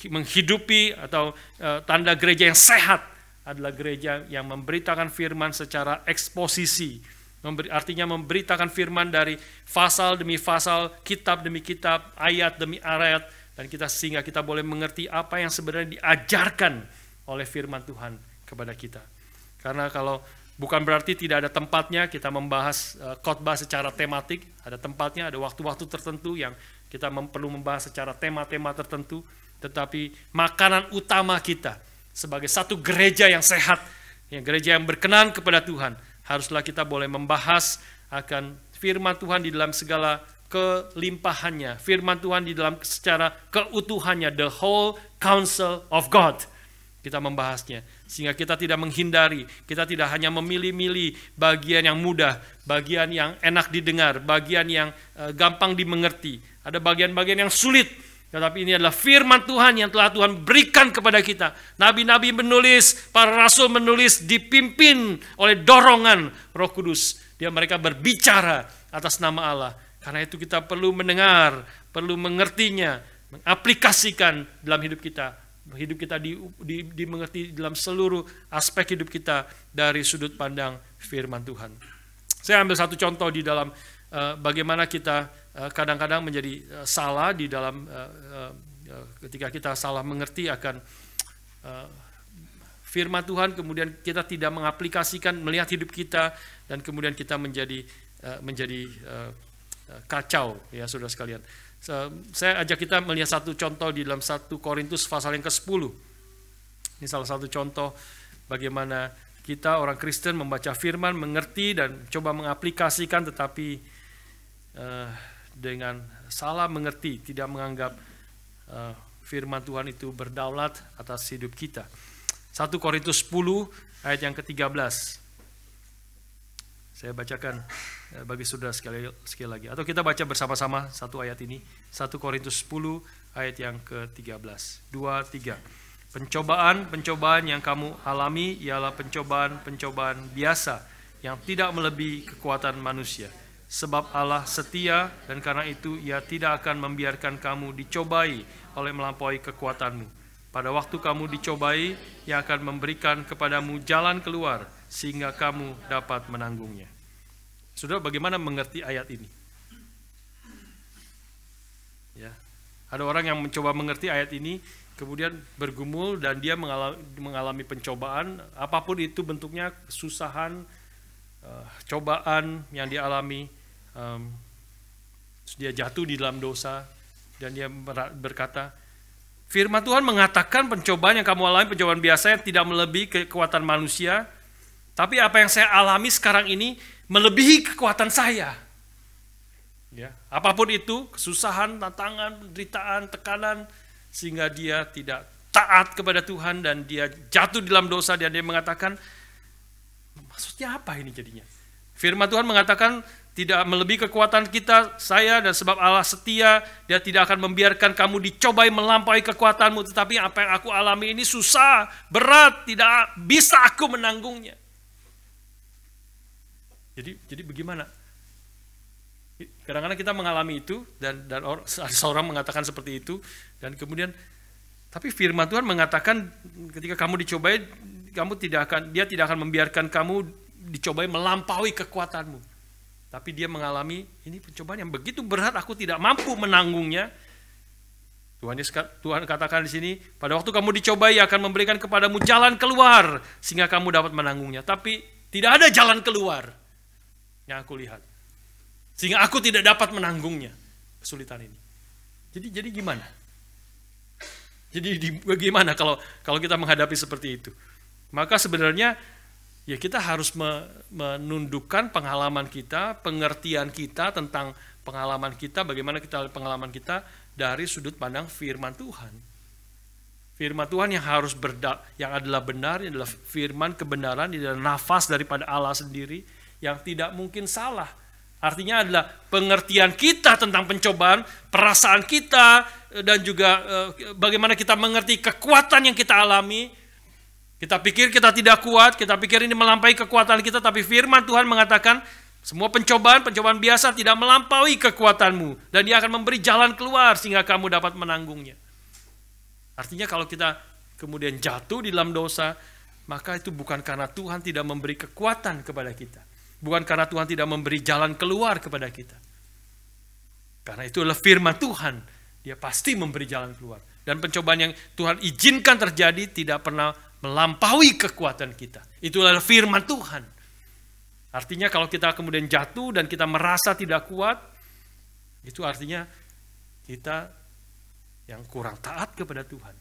Speaker 1: menghidupi atau tanda gereja yang sehat adalah gereja yang memberitakan firman secara eksposisi. Artinya memberitakan firman dari pasal demi pasal, kitab demi kitab, ayat demi ayat, dan sehingga kita boleh mengerti apa yang sebenarnya diajarkan oleh firman Tuhan kepada kita. Karena kalau bukan berarti tidak ada tempatnya kita membahas khotbah secara tematik, ada tempatnya, ada waktu-waktu tertentu yang kita perlu membahas secara tema-tema tertentu, tetapi makanan utama kita sebagai satu gereja yang sehat, yang gereja yang berkenan kepada Tuhan, haruslah kita boleh membahas akan firman Tuhan di dalam segala kelimpahannya, firman Tuhan di dalam secara keutuhannya, the whole counsel of God. Kita membahasnya, sehingga kita tidak menghindari, kita tidak hanya memilih-milih bagian yang mudah, bagian yang enak didengar, bagian yang gampang dimengerti. Ada bagian-bagian yang sulit, tetapi ini adalah firman Tuhan yang telah Tuhan berikan kepada kita. Nabi-nabi menulis, para rasul menulis, dipimpin oleh dorongan Roh Kudus. Mereka berbicara atas nama Allah. Karena itu kita perlu mendengar, perlu mengertinya, mengaplikasikan dalam hidup kita. Hidup kita dimengerti dalam seluruh aspek hidup kita dari sudut pandang firman Tuhan. Saya ambil satu contoh di dalam bagaimana kita kadang-kadang menjadi salah di dalam ketika kita salah mengerti akan firman Tuhan, kemudian kita tidak mengaplikasikan, melihat hidup kita, dan kemudian kita menjadi kacau, ya saudara sekalian. Saya ajak kita melihat satu contoh di dalam 1 Korintus pasal yang ke-10. Ini salah satu contoh bagaimana kita orang Kristen membaca firman, mengerti dan coba mengaplikasikan, tetapi dengan salah mengerti, tidak menganggap firman Tuhan itu berdaulat atas hidup kita. 1 Korintus 10 ayat yang ke-13. Saya bacakan bagi saudara sekali lagi. Atau kita baca bersama-sama satu ayat ini. 1 Korintus 10 ayat yang ke-13. 2, 3. Pencobaan yang kamu alami ialah pencobaan biasa yang tidak melebihi kekuatan manusia. Sebab Allah setia dan karena itu Ia tidak akan membiarkan kamu dicobai oleh melampaui kekuatanmu. Pada waktu kamu dicobai, Ia akan memberikan kepadamu jalan keluar sehingga kamu dapat menanggungnya. Saudara, bagaimana mengerti ayat ini? Ya, ada orang yang mencoba mengerti ayat ini, kemudian bergumul dan dia mengalami pencobaan, apapun itu bentuknya, kesusahan, cobaan yang dialami, dia jatuh di dalam dosa, dan dia berkata, firman Tuhan mengatakan pencobaan yang kamu alami, pencobaan biasa yang tidak melebihi kekuatan manusia, tapi apa yang saya alami sekarang ini melebihi kekuatan saya. Ya, apapun itu, kesusahan, tantangan, penderitaan, tekanan, sehingga dia tidak taat kepada Tuhan dan dia jatuh di dalam dosa, dan dia mengatakan, maksudnya apa ini jadinya? Firman Tuhan mengatakan tidak melebihi kekuatan saya, dan sebab Allah setia, Dia tidak akan membiarkan kamu dicobai melampaui kekuatanmu, tetapi apa yang aku alami ini susah, berat, tidak bisa aku menanggungnya. Jadi bagaimana? Kadang-kadang kita mengalami itu dan seorang mengatakan seperti itu, dan kemudian tapi firman Tuhan mengatakan ketika kamu dicobai, Dia tidak akan membiarkan kamu dicobai melampaui kekuatanmu. Tapi dia mengalami ini pencobaan yang begitu berat, aku tidak mampu menanggungnya. Tuhan katakan di sini, pada waktu kamu dicobai akan memberikan kepadamu jalan keluar sehingga kamu dapat menanggungnya. Tapi tidak ada jalan keluar yang aku lihat, sehingga aku tidak dapat menanggungnya, kesulitan ini. Jadi gimana? Jadi bagaimana kalau kita menghadapi seperti itu? Maka sebenarnya ya kita harus menundukkan pengalaman kita, pengertian kita tentang pengalaman kita, bagaimana kita pengalaman kita dari sudut pandang firman Tuhan. Firman Tuhan yang yang adalah benar, yang adalah firman kebenaran, yang adalah nafas daripada Allah sendiri, yang tidak mungkin salah. Artinya adalah pengertian kita tentang pencobaan, perasaan kita, dan juga bagaimana kita mengerti kekuatan yang kita alami. Kita pikir kita tidak kuat, kita pikir ini melampaui kekuatan kita, tapi firman Tuhan mengatakan semua pencobaan biasa tidak melampaui kekuatanmu, dan Dia akan memberi jalan keluar sehingga kamu dapat menanggungnya. Artinya kalau kita kemudian jatuh di dalam dosa, maka itu bukan karena Tuhan tidak memberi kekuatan kepada kita. Bukan karena Tuhan tidak memberi jalan keluar kepada kita. Karena itu adalah firman Tuhan. Dia pasti memberi jalan keluar. Dan pencobaan yang Tuhan izinkan terjadi tidak pernah melampaui kekuatan kita. Itu adalah firman Tuhan. Artinya kalau kita kemudian jatuh dan kita merasa tidak kuat, itu artinya kita yang kurang taat kepada Tuhan.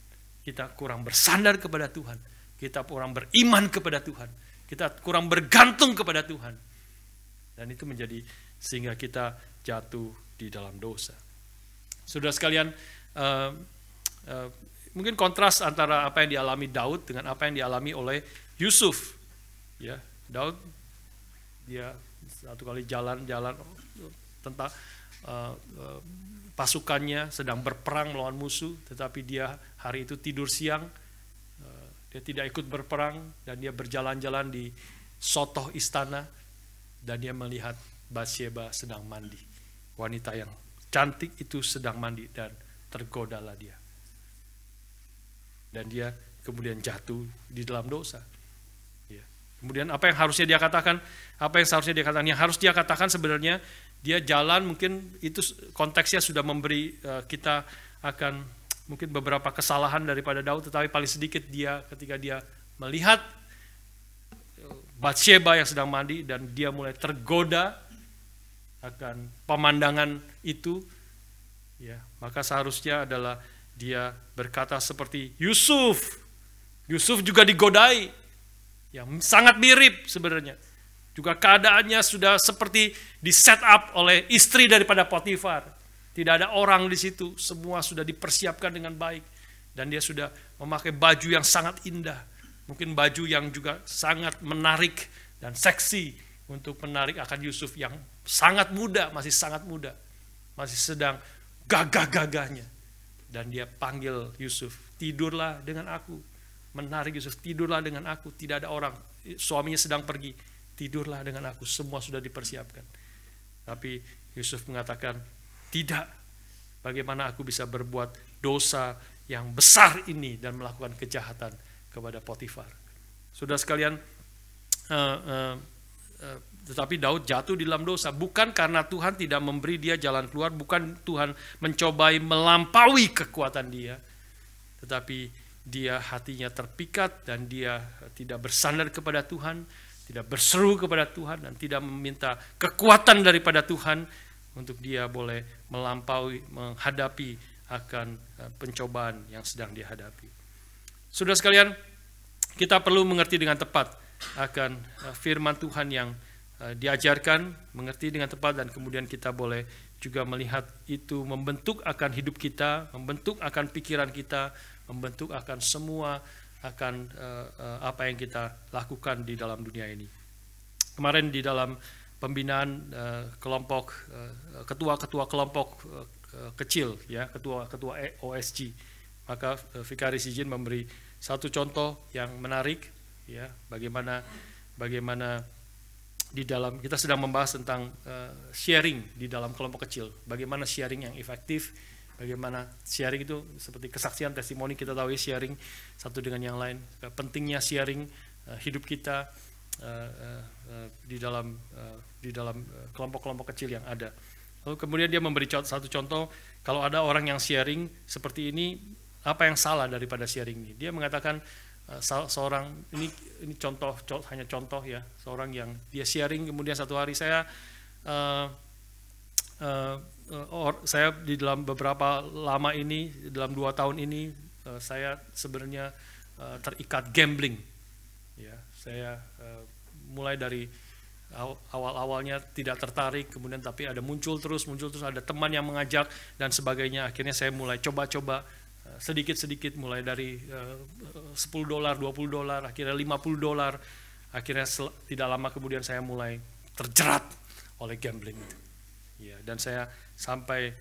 Speaker 1: Kita kurang bersandar kepada Tuhan. Kita kurang beriman kepada Tuhan. Kita kurang bergantung kepada Tuhan. Dan itu menjadi sehingga kita jatuh di dalam dosa. Saudara sekalian, mungkin kontras antara apa yang dialami Daud dengan apa yang dialami oleh Yusuf. Ya, Daud dia satu kali jalan tentang pasukannya sedang berperang melawan musuh, tetapi dia hari itu tidur siang, dia tidak ikut berperang, dan dia berjalan-jalan di sotoh istana, dan dia melihat Batsheba sedang mandi. Wanita yang cantik itu sedang mandi, dan tergodalah dia. Dan dia kemudian jatuh di dalam dosa. Ya. Kemudian apa yang harusnya dia katakan? Yang harus dia katakan sebenarnya, dia jalan, mungkin itu konteksnya sudah memberi kita akan mungkin beberapa kesalahan daripada Daud, tetapi paling sedikit dia ketika dia melihat Batsheba yang sedang mandi, dan dia mulai tergoda akan pemandangan itu, ya, maka seharusnya adalah dia berkata seperti Yusuf. Yusuf juga digodai, yang sangat mirip sebenarnya. Juga keadaannya sudah seperti di set up oleh istri daripada Potifar. Tidak ada orang di situ, semua sudah dipersiapkan dengan baik, dan dia sudah memakai baju yang sangat indah. Mungkin baju yang juga sangat menarik dan seksi untuk menarik akan Yusuf yang sangat muda, masih sedang gagah-gagahnya. Dan dia panggil Yusuf, tidurlah dengan aku. Menarik Yusuf, tidurlah dengan aku. Tidak ada orang, suaminya sedang pergi, tidurlah dengan aku, semua sudah dipersiapkan. Tapi Yusuf mengatakan, tidak, bagaimana aku bisa berbuat dosa yang besar ini dan melakukan kejahatan kepada Potifar. Saudara sekalian, tetapi Daud jatuh di dalam dosa bukan karena Tuhan tidak memberi dia jalan keluar, bukan Tuhan mencobai melampaui kekuatan dia, tetapi dia hatinya terpikat dan dia tidak bersandar kepada Tuhan, tidak berseru kepada Tuhan, dan tidak meminta kekuatan daripada Tuhan untuk dia boleh melampaui, menghadapi akan pencobaan yang sedang dihadapi. Saudara sekalian, kita perlu mengerti dengan tepat akan firman Tuhan yang diajarkan, mengerti dengan tepat, dan kemudian kita boleh juga melihat itu membentuk akan hidup kita, membentuk akan pikiran kita, membentuk akan semua akan apa yang kita lakukan di dalam dunia ini. Kemarin di dalam pembinaan kelompok ketua-ketua kelompok kecil, ya, ketua OSG, maka Vikaris izin memberi satu contoh yang menarik, ya, bagaimana di dalam kita sedang membahas tentang sharing di dalam kelompok kecil, bagaimana sharing yang efektif, bagaimana sharing itu seperti kesaksian, testimoni, kita tahu ya, sharing satu dengan yang lain, pentingnya sharing hidup kita di dalam kelompok-kelompok kecil yang ada. Lalu kemudian dia memberi satu contoh, kalau ada orang yang sharing seperti ini, apa yang salah daripada sharing ini? Dia mengatakan seorang, ini contoh, hanya contoh ya, seorang yang dia sharing, kemudian satu hari saya di dalam beberapa lama ini, dalam 2 tahun ini, saya sebenarnya terikat gambling. Ya, saya mulai dari awal-awalnya tidak tertarik, kemudian tapi ada muncul terus, ada teman yang mengajak dan sebagainya. Akhirnya saya mulai coba-coba sedikit-sedikit, mulai dari $10, $20, akhirnya $50. Akhirnya tidak lama kemudian saya mulai terjerat oleh gambling itu. Ya, dan saya sampai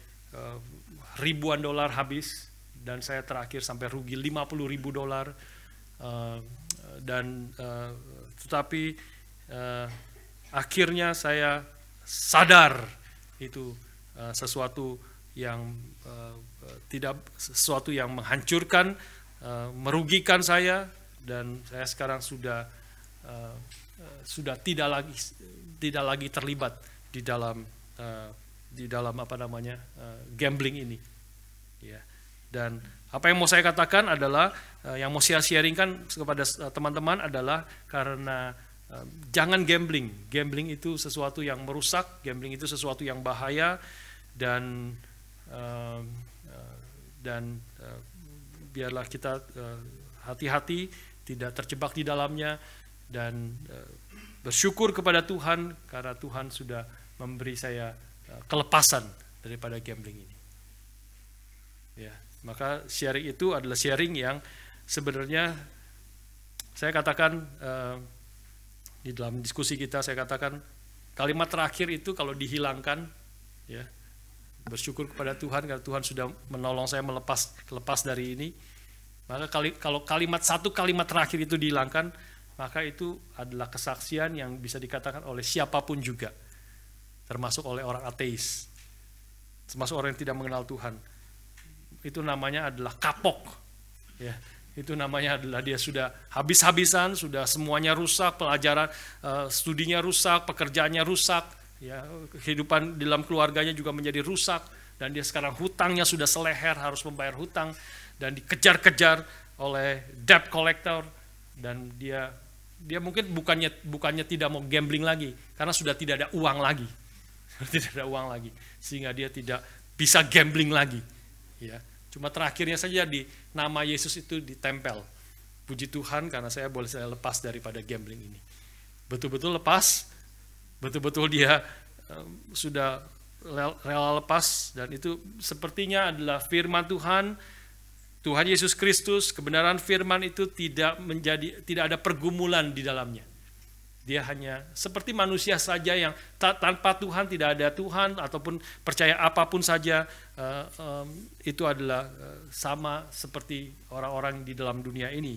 Speaker 1: ribuan dolar habis, dan saya terakhir sampai rugi $50.000. Tetapi akhirnya saya sadar itu sesuatu yang sesuatu yang menghancurkan, merugikan saya, dan saya sekarang sudah tidak lagi terlibat di dalam gambling ini. Ya. Dan apa yang mau saya katakan adalah, yang mau saya sharingkan kepada teman-teman adalah karena jangan gambling. Gambling itu sesuatu yang merusak, gambling itu sesuatu yang bahaya, dan biarlah kita hati-hati, tidak terjebak di dalamnya, dan bersyukur kepada Tuhan karena Tuhan sudah memberi saya kelepasan daripada gambling ini. Ya, maka sharing itu adalah sharing yang sebenarnya saya katakan di dalam diskusi kita, saya katakan kalimat terakhir itu kalau dihilangkan, ya, bersyukur kepada Tuhan karena Tuhan sudah menolong saya lepas dari ini. Maka kalau satu kalimat terakhir itu dihilangkan, maka itu adalah kesaksian yang bisa dikatakan oleh siapapun juga, termasuk oleh orang ateis, termasuk orang yang tidak mengenal Tuhan. Itu namanya adalah kapok. Ya, itu namanya adalah dia sudah habis-habisan, sudah semuanya rusak, pelajaran studinya rusak, pekerjaannya rusak, ya, kehidupan di dalam keluarganya juga menjadi rusak, dan dia sekarang hutangnya sudah seleher, harus membayar hutang, dan dikejar-kejar oleh debt collector, dan dia mungkin bukannya tidak mau gambling lagi, karena sudah tidak ada uang lagi, sehingga dia tidak bisa gambling lagi. Ya, cuma terakhirnya saja di nama Yesus itu ditempel. Puji Tuhan karena saya lepas daripada gambling ini. Betul-betul lepas, betul-betul dia sudah rela lepas, dan itu sepertinya adalah firman Tuhan Yesus Kristus. Kebenaran firman itu tidak ada pergumulan di dalamnya. Dia hanya seperti manusia saja yang tanpa Tuhan, tidak ada Tuhan, ataupun percaya apapun saja, itu adalah sama seperti orang-orang di dalam dunia ini.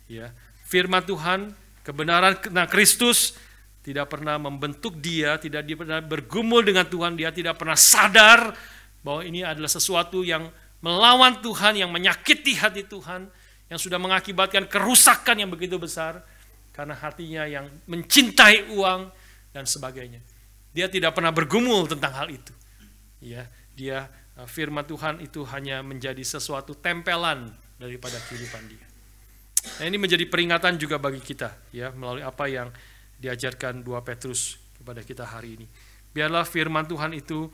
Speaker 1: Ya. Firman Tuhan, kebenaran tentang Kristus tidak pernah membentuk dia, tidak pernah bergumul dengan Tuhan, dia tidak pernah sadar bahwa ini adalah sesuatu yang melawan Tuhan, yang menyakiti hati Tuhan, yang sudah mengakibatkan kerusakan yang begitu besar, karena hatinya yang mencintai uang dan sebagainya. Dia tidak pernah bergumul tentang hal itu. Ya, firman Tuhan itu hanya menjadi sesuatu tempelan daripada kehidupan dia. Nah, ini menjadi peringatan juga bagi kita, ya, melalui apa yang diajarkan 2 Petrus kepada kita hari ini. Biarlah firman Tuhan itu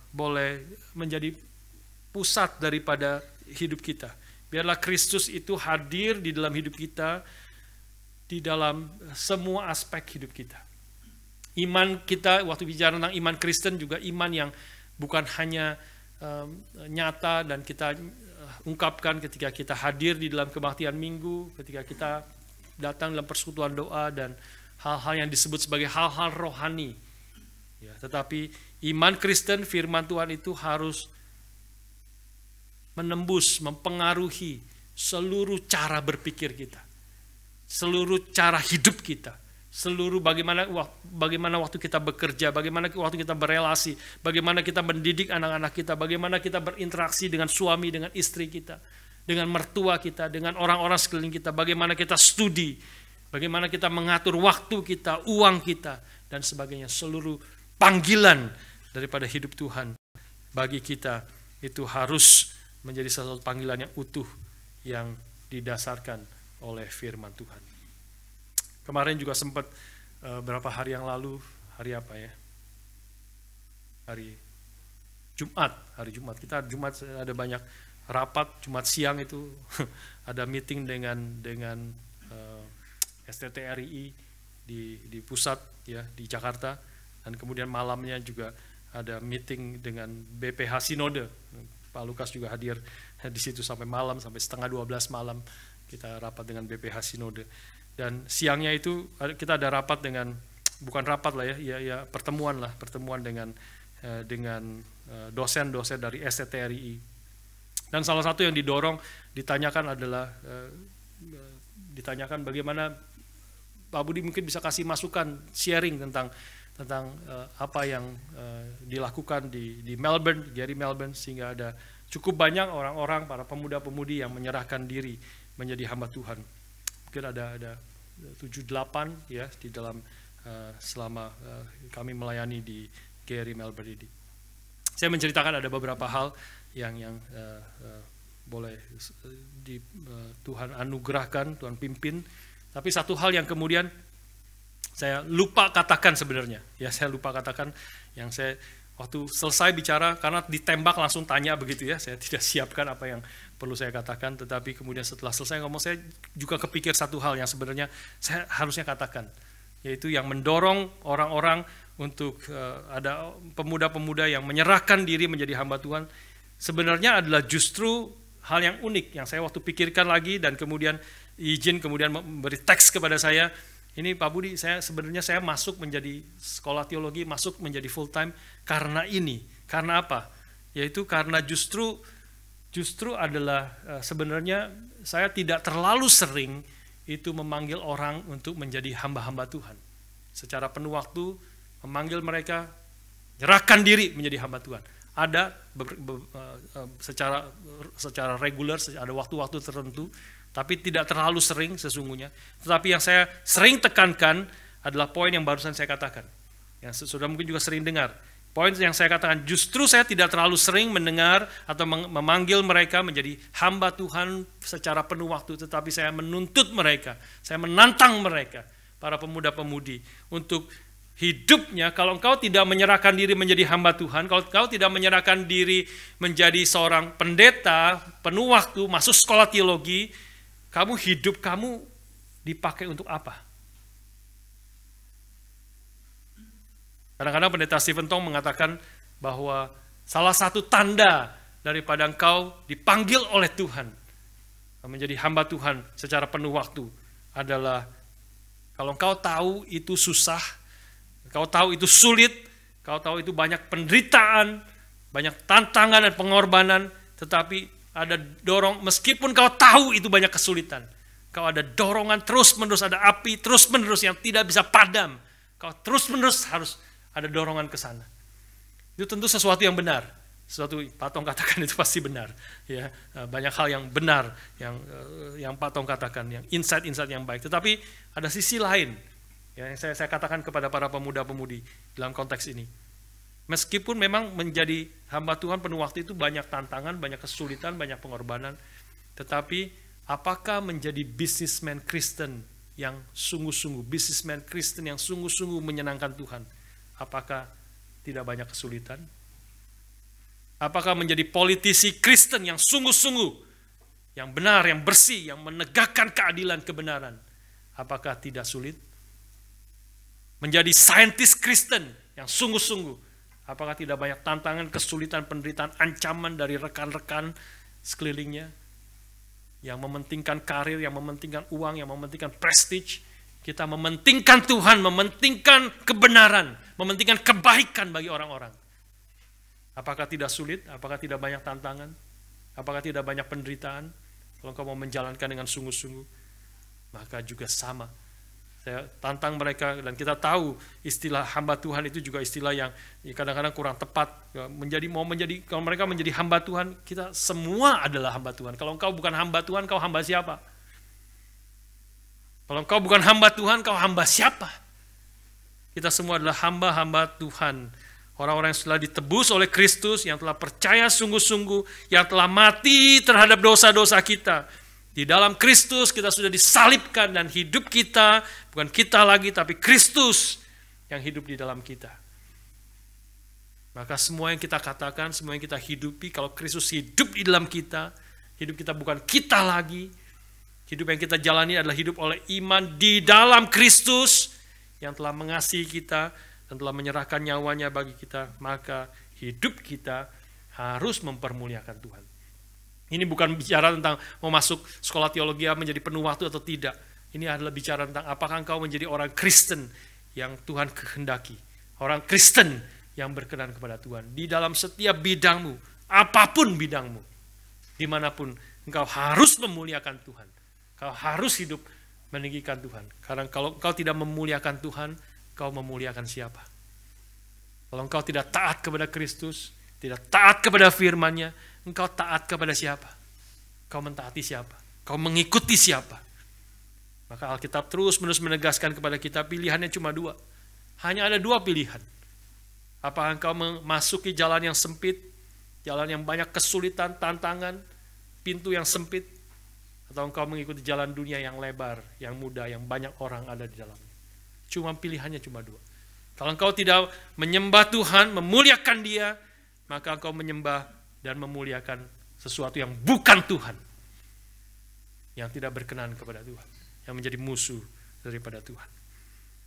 Speaker 1: boleh menjadi pusat daripada hidup kita. Biarlah Kristus itu hadir di dalam hidup kita, di dalam semua aspek hidup kita. Iman kita, waktu bicara tentang iman Kristen, juga iman yang bukan hanya nyata dan kita ungkapkan ketika kita hadir di dalam kebaktian minggu, ketika kita datang dalam persekutuan doa dan hal-hal yang disebut sebagai hal-hal rohani. Ya, tetapi iman Kristen, firman Tuhan itu harus menembus, mempengaruhi seluruh cara berpikir kita, seluruh cara hidup kita, seluruh bagaimana waktu kita bekerja, bagaimana waktu kita berelasi, bagaimana kita mendidik anak-anak kita, bagaimana kita berinteraksi dengan suami, dengan istri kita, dengan mertua kita, dengan orang-orang sekeliling kita, bagaimana kita studi, bagaimana kita mengatur waktu kita, uang kita, dan sebagainya. Seluruh panggilan daripada hidup Tuhan bagi kita itu harus menjadi satu panggilan yang utuh yang didasarkan oleh firman Tuhan. Kemarin juga sempat berapa hari yang lalu, hari apa ya? Hari Jumat kita Jumat ada banyak rapat. Jumat siang itu ada meeting dengan STTRI di pusat ya di Jakarta, dan kemudian malamnya juga ada meeting dengan BPH Sinode. Pak Lukas juga hadir di situ sampai malam, sampai 11:30 malam kita rapat dengan BPH Sinode. Dan siangnya itu kita ada rapat dengan, bukan rapat lah ya pertemuan dengan dosen-dosen dari STTRI. Dan salah satu yang ditanyakan adalah bagaimana Pak Budi mungkin bisa kasih masukan, sharing tentang apa yang dilakukan di Melbourne, Gary Melbourne, sehingga ada cukup banyak orang-orang, para pemuda-pemudi yang menyerahkan diri menjadi hamba Tuhan. Mungkin ada 7-8 ya di dalam selama kami melayani di Gary Melbourne ini. Saya menceritakan ada beberapa hal yang boleh Tuhan anugerahkan, Tuhan pimpin. Tapi satu hal yang kemudian saya lupa katakan sebenarnya. Ya, saya lupa katakan yang saya waktu selesai bicara, karena ditembak langsung tanya begitu ya. Saya tidak siapkan apa yang perlu saya katakan, tetapi kemudian setelah selesai ngomong saya juga kepikir satu hal yang sebenarnya saya harusnya katakan, yaitu yang mendorong orang-orang untuk ada pemuda-pemuda yang menyerahkan diri menjadi hamba Tuhan, sebenarnya adalah justru hal yang unik yang saya waktu pikirkan lagi, dan kemudian izin kemudian memberi teks kepada saya. Ini Pak Budi, saya masuk menjadi sekolah teologi, masuk menjadi full time karena ini. Karena apa? Yaitu karena justru adalah sebenarnya saya tidak terlalu sering itu memanggil orang untuk menjadi hamba-hamba Tuhan. Secara penuh waktu memanggil mereka, nyerahkan diri menjadi hamba Tuhan. Ada secara reguler, ada waktu-waktu tertentu, tapi tidak terlalu sering sesungguhnya. Tetapi yang saya sering tekankan adalah poin yang barusan saya katakan, yang sudah mungkin juga sering dengar. Poin yang saya katakan, justru saya tidak terlalu sering mendengar atau memanggil mereka menjadi hamba Tuhan secara penuh waktu, tetapi saya menuntut mereka, saya menantang mereka, para pemuda-pemudi, untuk hidupnya. Kalau engkau tidak menyerahkan diri menjadi hamba Tuhan, kalau engkau tidak menyerahkan diri menjadi seorang pendeta penuh waktu, masuk sekolah teologi, hidup kamu dipakai untuk apa? Kadang-kadang pendeta Stephen Tong mengatakan bahwa salah satu tanda daripada engkau dipanggil oleh Tuhan menjadi hamba Tuhan secara penuh waktu adalah kalau engkau tahu itu susah, engkau tahu itu sulit, engkau tahu itu banyak penderitaan, banyak tantangan dan pengorbanan, tetapi ada dorong, meskipun kau tahu itu banyak kesulitan, kau ada dorongan terus-menerus, ada api terus-menerus yang tidak bisa padam, kau terus-menerus harus ada dorongan ke sana. Itu tentu sesuatu yang benar, sesuatu Pak Tong katakan itu pasti benar, ya, banyak hal yang benar yang Pak Tong katakan, yang insight-insight yang baik. Tetapi ada sisi lain yang saya katakan kepada para pemuda-pemudi dalam konteks ini. Meskipun memang menjadi hamba Tuhan penuh waktu itu banyak tantangan, banyak kesulitan, banyak pengorbanan, tetapi apakah menjadi businessman Kristen yang sungguh-sungguh, businessman Kristen yang sungguh-sungguh menyenangkan Tuhan, apakah tidak banyak kesulitan? Apakah menjadi politisi Kristen yang sungguh-sungguh, yang benar, yang bersih, yang menegakkan keadilan, kebenaran, apakah tidak sulit? Menjadi saintis Kristen yang sungguh-sungguh, apakah tidak banyak tantangan, kesulitan, penderitaan, ancaman dari rekan-rekan sekelilingnya yang mementingkan karir, yang mementingkan uang, yang mementingkan prestige? Kita mementingkan Tuhan, mementingkan kebenaran, mementingkan kebaikan bagi orang-orang. Apakah tidak sulit? Apakah tidak banyak tantangan? Apakah tidak banyak penderitaan? Kalau engkau mau menjalankan dengan sungguh-sungguh, maka juga sama. Saya tantang mereka, dan kita tahu istilah hamba Tuhan itu juga istilah yang kadang-kadang kurang tepat. Kalau mereka menjadi hamba Tuhan, kita semua adalah hamba Tuhan. Kalau engkau bukan hamba Tuhan, kau hamba siapa? Kalau engkau bukan hamba Tuhan, kau hamba siapa? Kita semua adalah hamba-hamba Tuhan Orang-orang yang telah ditebus oleh Kristus, yang telah percaya sungguh-sungguh, yang telah mati terhadap dosa-dosa kita. Di dalam Kristus kita sudah disalibkan dan hidup kita, bukan kita lagi tapi Kristus yang hidup di dalam kita. Maka semua yang kita katakan, semua yang kita hidupi, kalau Kristus hidup di dalam kita, hidup kita bukan kita lagi. Hidup yang kita jalani adalah hidup oleh iman di dalam Kristus yang telah mengasihi kita dan telah menyerahkan nyawanya bagi kita. Maka hidup kita harus mempermuliakan Tuhan. Ini bukan bicara tentang mau masuk sekolah teologi menjadi penuh waktu atau tidak. Ini adalah bicara tentang apakah engkau menjadi orang Kristen yang Tuhan kehendaki. Orang Kristen yang berkenan kepada Tuhan. Di dalam setiap bidangmu, apapun bidangmu, dimanapun engkau harus memuliakan Tuhan. Kau harus hidup meninggikan Tuhan. Karena kalau engkau tidak memuliakan Tuhan, kau memuliakan siapa? Kalau engkau tidak taat kepada Kristus, tidak taat kepada firman-Nya, engkau taat kepada siapa? Kau mentaati siapa? Kau mengikuti siapa? Maka Alkitab terus-menerus menegaskan kepada kita pilihannya cuma dua. Hanya ada dua pilihan. Apakah engkau memasuki jalan yang sempit, jalan yang banyak kesulitan, tantangan, pintu yang sempit, atau engkau mengikuti jalan dunia yang lebar, yang mudah, yang banyak orang ada di dalamnya. Cuma pilihannya cuma dua. Kalau engkau tidak menyembah Tuhan, memuliakan Dia, maka engkau menyembah dan memuliakan sesuatu yang bukan Tuhan, yang tidak berkenan kepada Tuhan, yang menjadi musuh daripada Tuhan.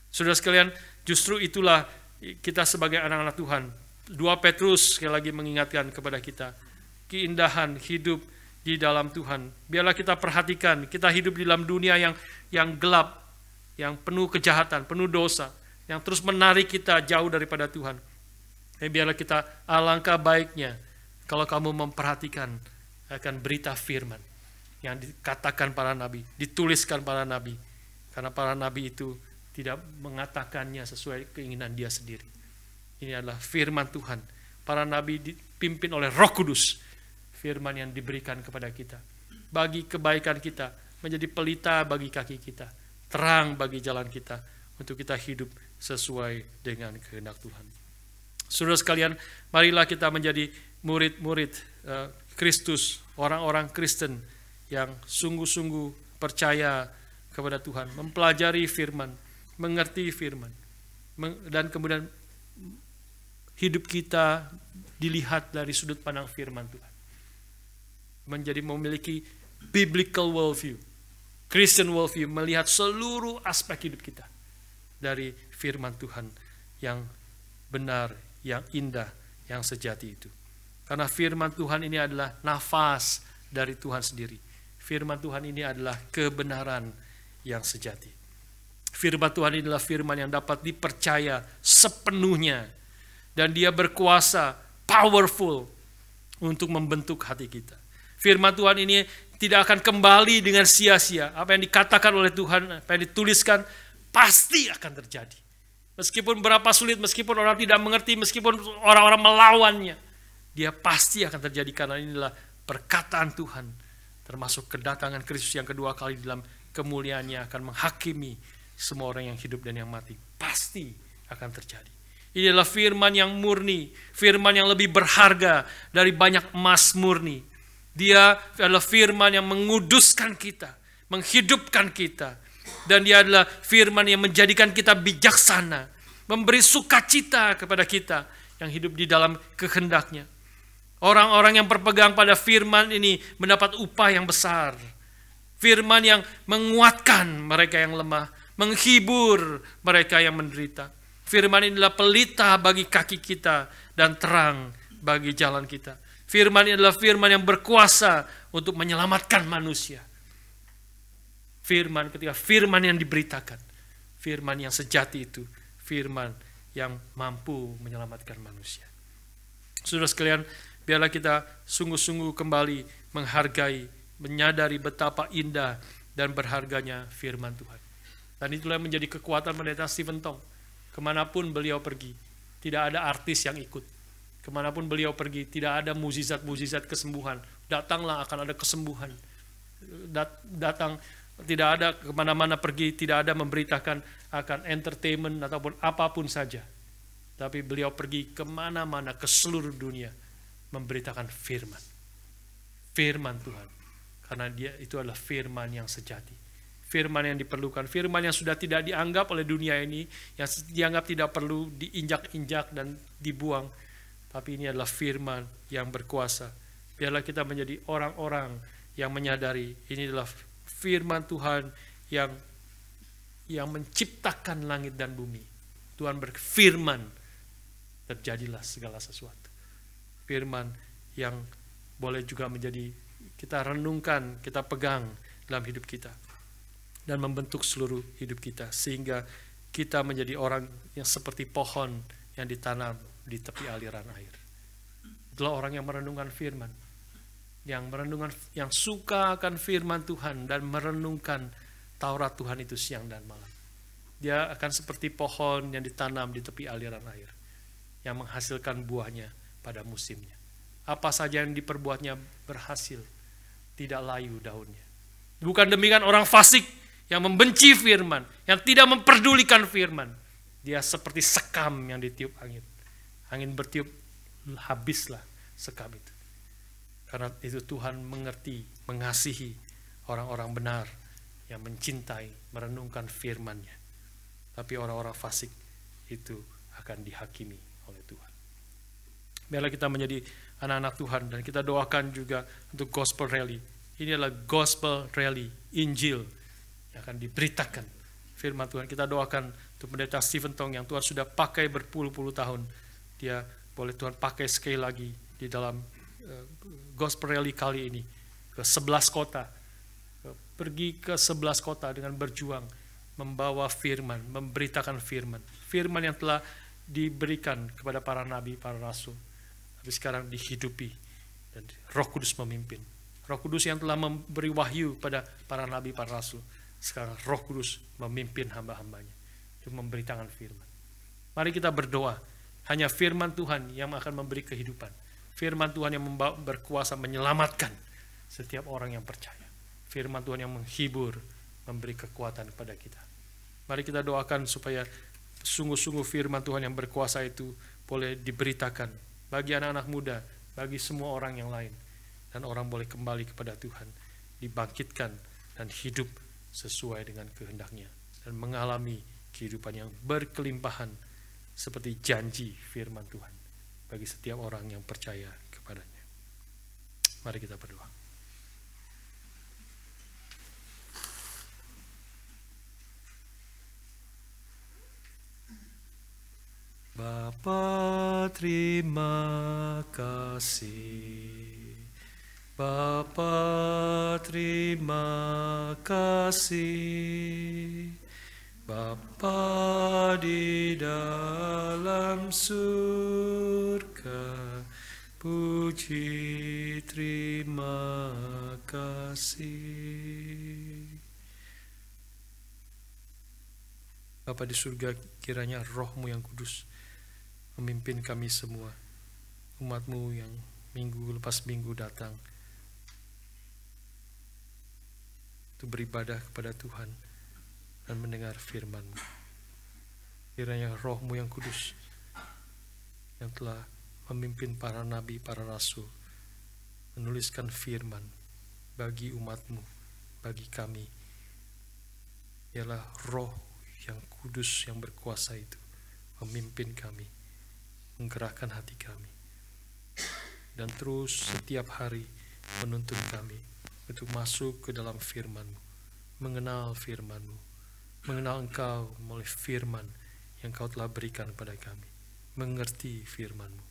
Speaker 1: Saudara sekalian, justru itulah kita sebagai anak-anak Tuhan. 2 Petrus sekali lagi mengingatkan kepada kita, keindahan hidup di dalam Tuhan. Biarlah kita perhatikan, kita hidup di dalam dunia yang gelap, yang penuh kejahatan, penuh dosa, yang terus menarik kita jauh daripada Tuhan. Biarlah kita, alangkah baiknya kalau kamu memperhatikan akan berita firman yang dikatakan para nabi, dituliskan para nabi. Karena para nabi itu tidak mengatakannya sesuai keinginan dia sendiri. Ini adalah firman Tuhan. Para nabi dipimpin oleh Roh Kudus. Firman yang diberikan kepada kita. Bagi kebaikan kita, menjadi pelita bagi kaki kita. Terang bagi jalan kita. Untuk kita hidup sesuai dengan kehendak Tuhan. Saudara sekalian, marilah kita menjadi murid-murid Kristus, orang-orang Kristen yang sungguh-sungguh percaya kepada Tuhan, mempelajari firman, mengerti firman, dan kemudian hidup kita dilihat dari sudut pandang firman Tuhan. Menjadi memiliki biblical worldview, Christian worldview, melihat seluruh aspek hidup kita dari firman Tuhan yang benar, yang indah, yang sejati itu. Karena firman Tuhan ini adalah nafas dari Tuhan sendiri. Firman Tuhan ini adalah kebenaran yang sejati. Firman Tuhan ini adalah firman yang dapat dipercaya sepenuhnya. Dan dia berkuasa, powerful untuk membentuk hati kita. Firman Tuhan ini tidak akan kembali dengan sia-sia. Apa yang dikatakan oleh Tuhan, apa yang dituliskan, pasti akan terjadi. Meskipun berapa sulit, meskipun orang tidak mengerti, meskipun orang-orang melawannya, dia pasti akan terjadi karena inilah perkataan Tuhan. Termasuk kedatangan Kristus yang kedua kali dalam kemuliaannya akan menghakimi semua orang yang hidup dan yang mati. Pasti akan terjadi. Ini adalah firman yang murni, firman yang lebih berharga dari banyak emas murni. Dia adalah firman yang menguduskan kita, menghidupkan kita. Dan dia adalah firman yang menjadikan kita bijaksana, memberi sukacita kepada kita yang hidup di dalam kehendaknya. Orang-orang yang berpegang pada firman ini mendapat upah yang besar. Firman yang menguatkan mereka yang lemah, menghibur mereka yang menderita. Firman ini adalah pelita bagi kaki kita dan terang bagi jalan kita. Firman ini adalah firman yang berkuasa untuk menyelamatkan manusia. Firman, ketika firman yang diberitakan, firman yang sejati itu, firman yang mampu menyelamatkan manusia. Saudara sekalian, biarlah kita sungguh-sungguh kembali menghargai, menyadari betapa indah dan berharganya firman Tuhan. Dan itulah yang menjadi kekuatan pendeta Stephen Tong. Kemanapun beliau pergi, tidak ada artis yang ikut. Kemanapun beliau pergi, tidak ada mukjizat-mukjizat kesembuhan. Datanglah akan ada kesembuhan. Datang, tidak ada kemana-mana pergi, tidak ada memberitakan akan entertainment ataupun apapun saja. Tapi beliau pergi kemana-mana, ke seluruh dunia, memberitakan firman. Firman Tuhan. Karena dia itu adalah firman yang sejati. Firman yang diperlukan. Firman yang sudah tidak dianggap oleh dunia ini. Yang dianggap tidak perlu diinjak-injak dan dibuang. Tapi ini adalah firman yang berkuasa. Biarlah kita menjadi orang-orang yang menyadari ini adalah firman Tuhan yang menciptakan langit dan bumi. Tuhan berfirman, terjadilah segala sesuatu. Firman yang boleh juga menjadi kita renungkan, kita pegang dalam hidup kita. Dan membentuk seluruh hidup kita. Sehingga kita menjadi orang yang seperti pohon yang ditanam di tepi aliran air. Itulah orang yang merenungkan firman. Yang suka akan firman Tuhan dan merenungkan Taurat Tuhan itu siang dan malam. Dia akan seperti pohon yang ditanam di tepi aliran air. Yang menghasilkan buahnya pada musimnya. Apa saja yang diperbuatnya berhasil. Tidak layu daunnya. Bukan demikian orang fasik yang membenci firman, yang tidak memperdulikan firman. Dia seperti sekam yang ditiup angin. Angin bertiup, habislah sekam itu. Karena itu Tuhan mengerti, mengasihi orang-orang benar yang mencintai, merenungkan firman-Nya. Tapi orang-orang fasik itu akan dihakimi oleh Tuhan. Biarlah kita menjadi anak-anak Tuhan dan kita doakan juga untuk gospel rally. Ini adalah gospel rally, Injil yang akan diberitakan firman Tuhan. Kita doakan untuk pendeta Stephen Tong yang Tuhan sudah pakai berpuluh-puluh tahun. Dia boleh Tuhan pakai sekali lagi di dalam gospel rally kali ini ke 11 kota. Pergi ke 11 kota dengan berjuang membawa firman, memberitakan firman. Firman yang telah diberikan kepada para nabi, para rasul. Tapi sekarang dihidupi dan Roh Kudus memimpin. Roh Kudus yang telah memberi wahyu pada para nabi, para rasul. Sekarang Roh Kudus memimpin hamba-hambanya untuk memberitakan firman. Mari kita berdoa. Hanya firman Tuhan yang akan memberi kehidupan. Firman Tuhan yang berkuasa menyelamatkan setiap orang yang percaya. Firman Tuhan yang menghibur, memberi kekuatan kepada kita. Mari kita doakan supaya sungguh-sungguh firman Tuhan yang berkuasa itu boleh diberitakan bagi anak-anak muda, bagi semua orang yang lain. Dan orang boleh kembali kepada Tuhan, dibangkitkan dan hidup sesuai dengan kehendak-Nya. Dan mengalami kehidupan yang berkelimpahan seperti janji firman Tuhan bagi setiap orang yang percaya kepadanya. Mari kita berdoa. Bapa, terima kasih. Bapa, terima kasih. Bapa di dalam surga, puji terima kasih. Bapa di surga, kiranya Roh-Mu yang kudus memimpin kami semua, umat-Mu yang minggu lepas minggu datang untuk beribadah kepada Tuhan dan mendengar firman-Mu. Kiranya Roh-Mu yang kudus yang telah memimpin para nabi, para rasul menuliskan firman bagi umat-Mu, bagi kami. Ialah Roh yang kudus yang berkuasa itu memimpin kami, menggerakkan hati kami, dan terus setiap hari menuntun kami untuk masuk ke dalam firman-Mu, mengenal firman-Mu, mengenal Engkau melalui firman yang Kau telah berikan kepada kami, mengerti firman-Mu,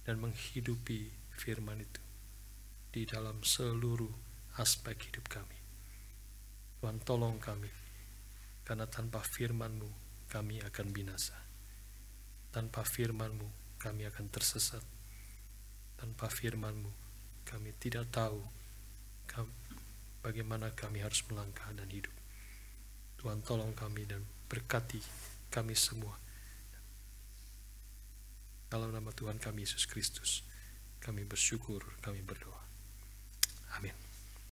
Speaker 1: dan menghidupi firman itu di dalam seluruh aspek hidup kami. Tuhan, tolong kami, karena tanpa firman-Mu kami akan binasa. Tanpa firman-Mu kami akan tersesat. Tanpa firman-Mu kami tidak tahu bagaimana kami harus melangkah dan hidup. Tuhan, tolong kami dan berkati kami semua. Dalam nama Tuhan kami Yesus Kristus, kami bersyukur, kami berdoa. Amin.